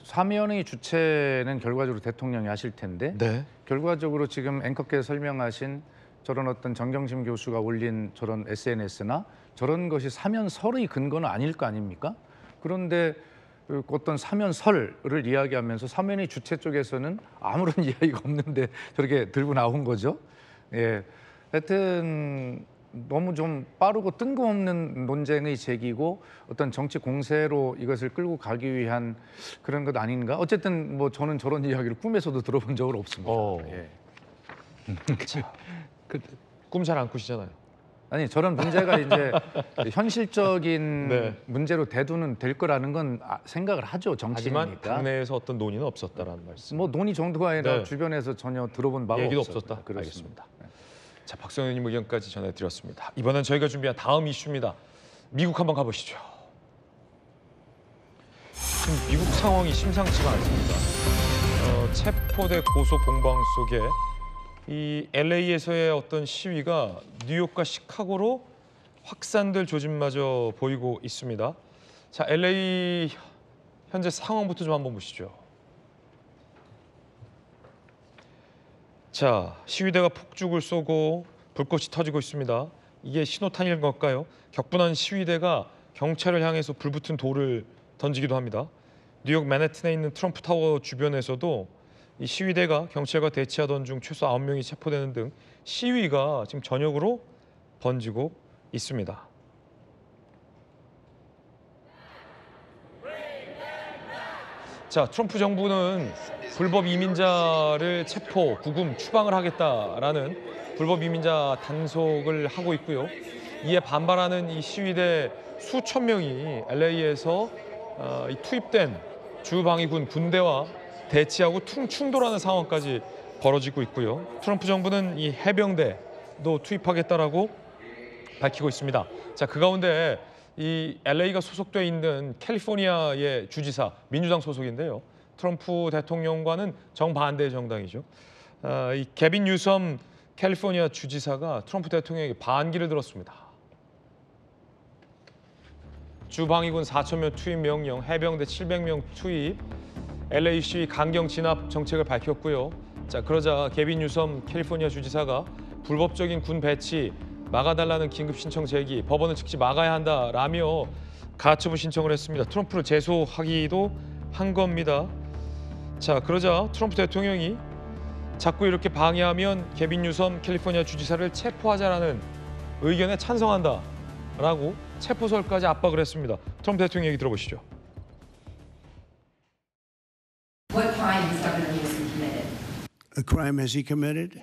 사면의 주체는 결과적으로 대통령이 하실 텐데
네.
결과적으로 지금 앵커께서 설명하신 저런 어떤 정경심 교수가 올린 저런 SNS나 저런 것이 사면설의 근거는 아닐 거 아닙니까? 그런데 어떤 사면설을 이야기하면서 사면의 주체 쪽에서는 아무런 이야기가 없는데 저렇게 들고 나온 거죠. 예, 하여튼 너무 좀 빠르고 뜬금없는 논쟁의 제기고 어떤 정치 공세로 이것을 끌고 가기 위한 그런 것 아닌가? 어쨌든 뭐 저는 저런 이야기를 꿈에서도 들어본 적은 없습니다. 예.
꿈 잘 안 꾸시잖아요.
아니 저런 문제가 이제 현실적인
네.
문제로 대두는 될 거라는 건 생각을 하죠. 정치니까.
하지만 당내에서 어떤 논의는 없었다라는 말씀.
뭐 논의 정도가 아니라
네.
주변에서 전혀 들어본 바가
얘기도
없어요.
없었다.
그렇습니다.
알겠습니다. 자, 박성현 의원님 의견까지 전해드렸습니다. 이번엔 저희가 준비한 다음 이슈입니다. 미국 한번 가보시죠. 지금 미국 상황이 심상치가 않습니다. 체포대 고소 공방 속에 이 LA에서의 어떤 시위가 뉴욕과 시카고로 확산될 조짐마저 보이고 있습니다. 자, LA 현재 상황부터 좀 한번 보시죠. 자, 시위대가 폭죽을 쏘고 불꽃이 터지고 있습니다. 이게 신호탄일 걸까요? 격분한 시위대가 경찰을 향해서 불붙은 돌을 던지기도 합니다. 뉴욕 맨해튼에 있는 트럼프 타워 주변에서도 이 시위대가 경찰과 대치하던 중 최소 9명이 체포되는 등 시위가 지금 전역으로 번지고 있습니다. 자, 트럼프 정부는 불법 이민자를 체포, 구금, 추방을 하겠다라는 불법 이민자 단속을 하고 있고요. 이에 반발하는 이 시위대 수천 명이 LA에서 투입된 주방위군 군대와 대치하고 충돌하는 상황까지 벌어지고 있고요. 트럼프 정부는 이 해병대도 투입하겠다라고 밝히고 있습니다. 자, 그 가운데 이 LA가 소속돼 있는 캘리포니아의 주지사, 민주당 소속인데요. 트럼프 대통령과는 정반대의 정당이죠. 이 개빈 뉴섬 캘리포니아 주지사가 트럼프 대통령에게 반기를 들었습니다. 주방위군 4,000명 투입 명령, 해병대 700명 투입, LA 시위 강경 진압 정책을 밝혔고요. 자, 그러자 개빈 뉴섬 캘리포니아 주지사가 불법적인 군 배치 막아달라는 긴급 신청 제기, 법원은 즉시 막아야 한다라며 가처분 신청을 했습니다. 트럼프를 제소하기도 한 겁니다. 자, 그러자 트럼프 대통령이 자꾸 이렇게 방해하면 개빈 뉴섬 캘리포니아 주지사를 체포하자라는 의견에 찬성한다라고 체포설까지 압박을 했습니다. 트럼프 대통령 얘기 들어보시죠.
What crime has Governor Newsom committed?
A crime has he committed?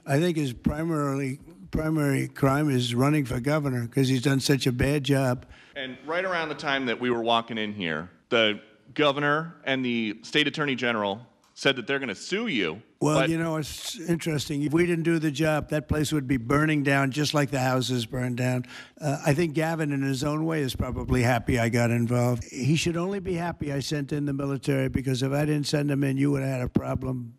I think his primary crime is running for governor because he's done such a bad job.
And right around the time that we were walking in here, the governor and the state attorney general said that they're going to sue you.
Well, you know, it's interesting. If we didn't do the job, that place would be burning down just like the houses burned down. I think Gavin, in his own way, is probably happy I got involved. He should only be happy I sent in the military because if I didn't send him in, you would have had a problem.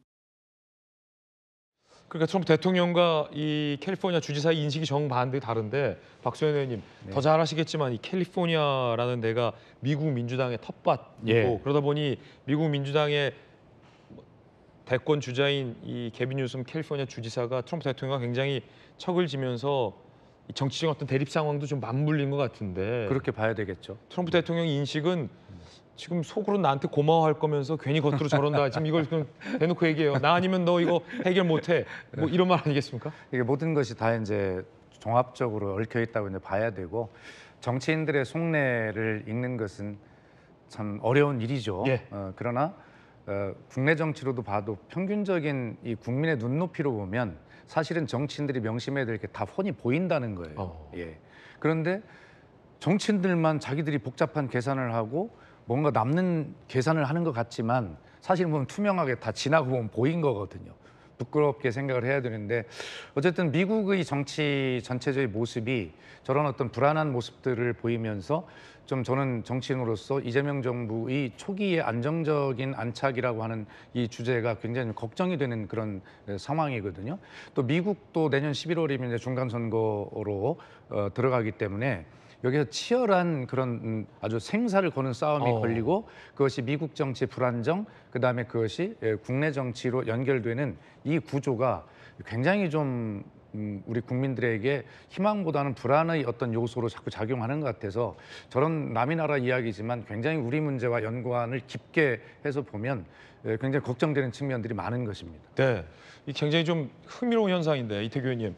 그러니까 트럼프 대통령과 이 캘리포니아 주지사의 인식이 정반대 다른데 박수현 의원님 더 잘 아시겠지만 이 캘리포니아라는 데가 미국 민주당의 텃밭이고 그러다 보니 미국 민주당의 대권 주자인 이 개빈 뉴섬 캘리포니아 주지사가 트럼프 대통령과 굉장히 척을 지면서 정치적 어떤 대립 상황도 좀 맞물린 것 같은데
그렇게 봐야 되겠죠.
트럼프 대통령 인식은 지금 속으로 나한테 고마워할 거면서 괜히 겉으로 저런다. 지금 이걸 그냥 대놓고 얘기해요. 나 아니면 너 이거 해결 못해. 뭐 이런 말 아니겠습니까?
이게 모든 것이 다 이제 종합적으로 얽혀 있다고 이제 봐야 되고 정치인들의 속내를 읽는 것은 참 어려운 일이죠. 그러나 국내 정치로도 봐도 평균적인 이 국민의 눈높이로 보면 사실은 정치인들이 명심해야 될 게 다 훤히 보인다는 거예요. 그런데 정치인들만 자기들이 복잡한 계산을 하고 뭔가 남는 계산을 하는 것 같지만 사실 보면 투명하게 다 지나고 보면 보인 거거든요. 부끄럽게 생각을 해야 되는데 어쨌든 미국의 정치 전체적인 모습이 저런 어떤 불안한 모습들을 보이면서 좀 저는 정치인으로서 이재명 정부의 초기의 안정적인 안착이라고 하는 이 주제가 굉장히 걱정이 되는 그런 상황이거든요. 또 미국도 내년 11월이면 이제 중간 선거로 들어가기 때문에 여기서 치열한 그런 아주 생사를 거는 싸움이 걸리고 그것이 미국 정치의 불안정, 그다음에 그것이 국내 정치로 연결되는 이 구조가 굉장히 좀 우리 국민들에게 희망보다는 불안의 어떤 요소로 자꾸 작용하는 것 같아서 저런 남의 나라 이야기지만 굉장히 우리 문제와 연관을 깊게 해서 보면 굉장히 걱정되는 측면들이 많은 것입니다.
네, 이 굉장히 좀 흥미로운 현상인데 이태규 의원님.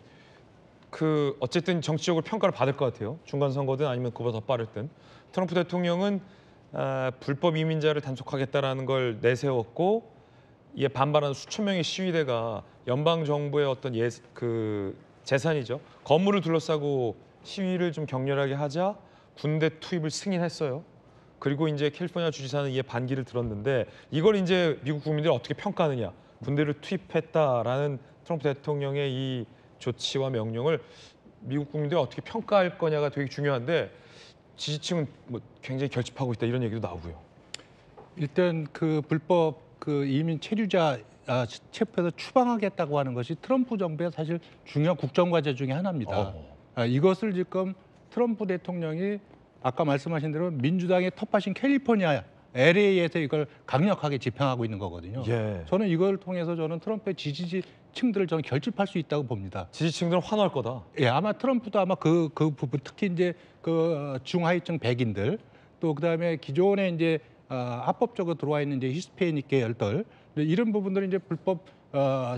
그 어쨌든 정치적으로 평가를 받을 것 같아요. 중간 선거든 아니면 그보다 더 빠를 땐 트럼프 대통령은 불법 이민자를 단속하겠다라는 걸 내세웠고 이에 반발하는 수천 명의 시위대가 연방 정부의 어떤 재산이죠. 건물을 둘러싸고 시위를 좀 격렬하게 하자 군대 투입을 승인했어요. 그리고 이제 캘리포니아 주지사는 이에 반기를 들었는데 이걸 이제 미국 국민들이 어떻게 평가하느냐. 군대를 투입했다라는 트럼프 대통령의 이 조치와 명령을 미국 국민들이 어떻게 평가할 거냐가 되게 중요한데 지지층은 뭐 굉장히 결집하고 있다 이런 얘기도 나오고요.
일단 그 불법 그 이민 체류자 체포해서 추방하겠다고 하는 것이 트럼프 정부의 사실 중요한 국정 과제 중에 하나입니다. 이것을 지금 트럼프 대통령이 아까 말씀하신 대로 민주당의 텃밭인 캘리포니아 LA에서 이걸 강력하게 집행하고 있는 거거든요. 저는 이걸 통해서 저는 트럼프의 지지층들을 저는 결집할 수 있다고 봅니다.
지지층들은 환호할 거다.
예, 아마 트럼프도 아마 그 부분 특히 이제 그 중하위층 백인들 또 그다음에 기존에 이제 합법적으로 들어와 있는 이제 히스패닉 계열들 이런 부분들이 이제 불법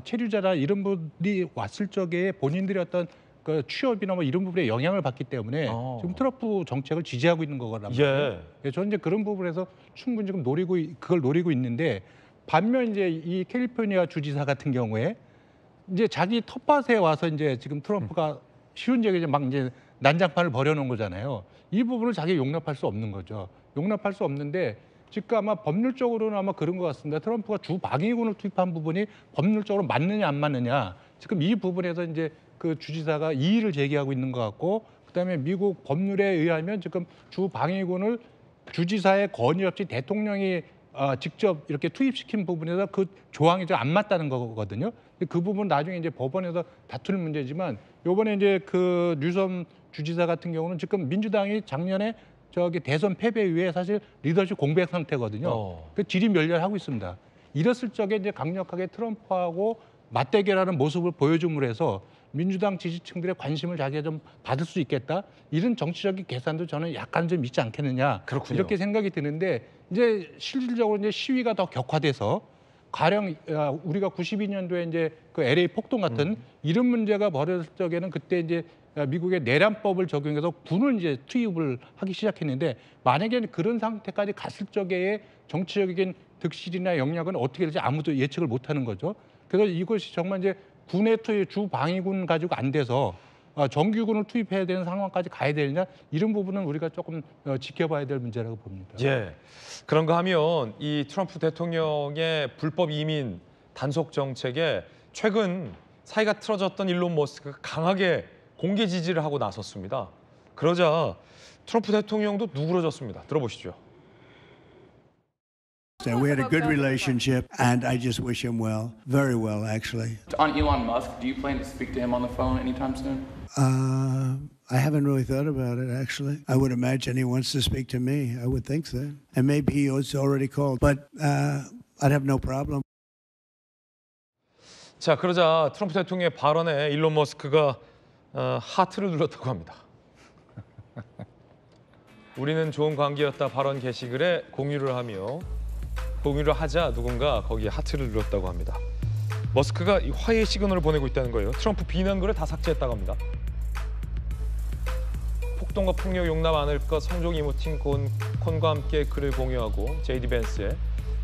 체류자나 이런 분들이 왔을 적에 본인들이 어떤 그 취업이나 뭐 이런 부분에 영향을 받기 때문에 지금 트럼프 정책을 지지하고 있는 거란 말이에요. 저는 이제 그런 부분에서 충분히 지금 그걸 노리고 있는데 반면 이제 이 캘리포니아 주지사 같은 경우에 이제 자기 텃밭에 와서 이제 지금 트럼프가 쉬운 얘기 막 이제 난장판을 벌여놓은 거잖아요. 이 부분을 자기 용납할 수 없는 거죠. 용납할 수 없는데 지금 아마 법률적으로는 아마 그런 것 같습니다. 트럼프가 주 방위군을 투입한 부분이 법률적으로 맞느냐 안 맞느냐 지금 이 부분에서 이제 그 주지사가 이의를 제기하고 있는 것 같고 그다음에 미국 법률에 의하면 지금 주 방위군을 주지사의 건의 없이 대통령이 직접 이렇게 투입시킨 부분에서 그 조항이 좀 안 맞다는 거거든요. 그 부분 나중에 이제 법원에서 다툴 문제지만 이번에 이제 그 뉴섬 주지사 같은 경우는 지금 민주당이 작년에 저기 대선 패배 이후에 사실 리더십 공백 상태거든요. 그 질이 멸렬하고 있습니다. 이랬을 적에 이제 강력하게 트럼프하고 맞대결하는 모습을 보여줌으로 해서 민주당 지지층들의 관심을 자기가 좀 받을 수 있겠다, 이런 정치적인 계산도 저는 약간 좀 있지 않겠느냐.
그렇군요.
이렇게 생각이 드는데 이제 실질적으로 이제 시위가 더 격화돼서 가령 우리가 92년도에 이제 그 LA 폭동 같은 이런 문제가 벌어졌을 적에는 그때 이제 미국의 내란법을 적용해서 군을 이제 투입을 하기 시작했는데, 만약에 그런 상태까지 갔을 적에 정치적인 득실이나 영향은 어떻게 될지 아무도 예측을 못하는 거죠. 그래서 이것이 정말 이제 군의 투입, 주 방위군 가지고 안 돼서 정규군을 투입해야 되는 상황까지 가야 되느냐, 이런 부분은 우리가 조금 지켜봐야 될 문제라고 봅니다.
예. 그런가 하면 이 트럼프 대통령의 불법 이민 단속 정책에 최근 사이가 틀어졌던 일론 머스크가 강하게 공개 지지를 하고 나섰습니다. 그러자 트럼프 대통령도 누그러졌습니다. 들어보시죠.
So we had a good relationship, and I just wish him well, very well, actually.
On Elon Musk, do you plan to speak to him on the phone anytime soon?
I haven't really thought about it, actually. I would imagine he wants to speak to me. I would think so. And maybe he was already called, but I'd have no problem.
자, 그러자 트럼프 대통령의 발언에 일론 머스크가 하트를 눌렀다고 합니다. 우리는 좋은 관계였다 발언 게시글에 공유를 하자 누군가 거기에 하트를 눌렀다고 합니다. 머스크가 이 화해의 시그널을 보내고 있다는 거예요. 트럼프 비난글을 다 삭제했다고 합니다. 폭동과 폭력 용납 않을 것 성종 이모티콘과 함께 글을 공유하고 제이디 벤스의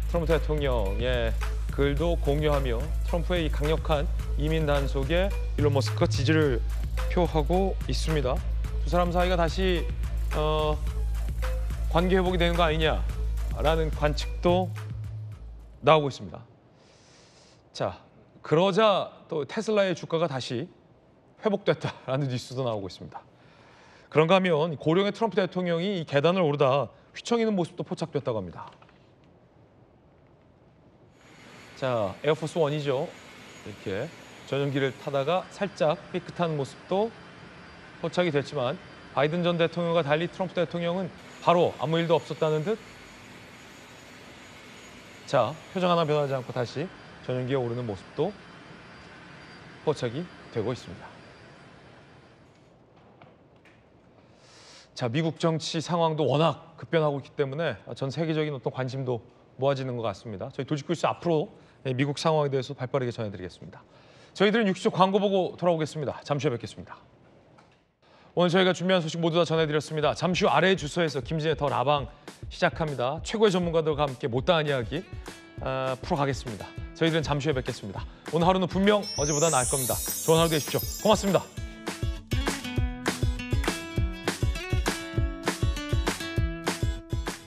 트럼프 대통령의 글도 공유하며 트럼프의 이 강력한 이민 단속에 일론 머스크가 지지를 표하고 있습니다. 두 사람 사이가 다시 관계 회복이 되는 거 아니냐라는 관측도 나오고 있습니다. 자, 그러자 또 테슬라의 주가가 다시 회복됐다라는 뉴스도 나오고 있습니다. 그런가 하면 고령의 트럼프 대통령이 이 계단을 오르다 휘청이는 모습도 포착됐다고 합니다. 자, 에어포스 1이죠. 이렇게 전용기를 타다가 살짝 삐끗한 모습도 포착이 됐지만 바이든 전 대통령과 달리 트럼프 대통령은 바로 아무 일도 없었다는 듯, 자, 표정 하나 변하지 않고 다시 전용기에 오르는 모습도 포착이 되고 있습니다. 자, 미국 정치 상황도 워낙 급변하고 있기 때문에 전 세계적인 어떤 관심도 모아지는 것 같습니다. 저희 도직구뉴스 앞으로 미국 상황에 대해서 발빠르게 전해드리겠습니다. 저희들은 60초 광고 보고 돌아오겠습니다. 잠시 후에 뵙겠습니다. 오늘 저희가 준비한 소식 모두 다 전해드렸습니다. 잠시 후 아래 주소에서 김진의 더 라방 시작합니다. 최고의 전문가들과 함께 못다한 이야기 풀어가겠습니다. 저희들은 잠시 후에 뵙겠습니다. 오늘 하루는 분명 어제보다 나을 겁니다. 좋은 하루 되십시오. 고맙습니다.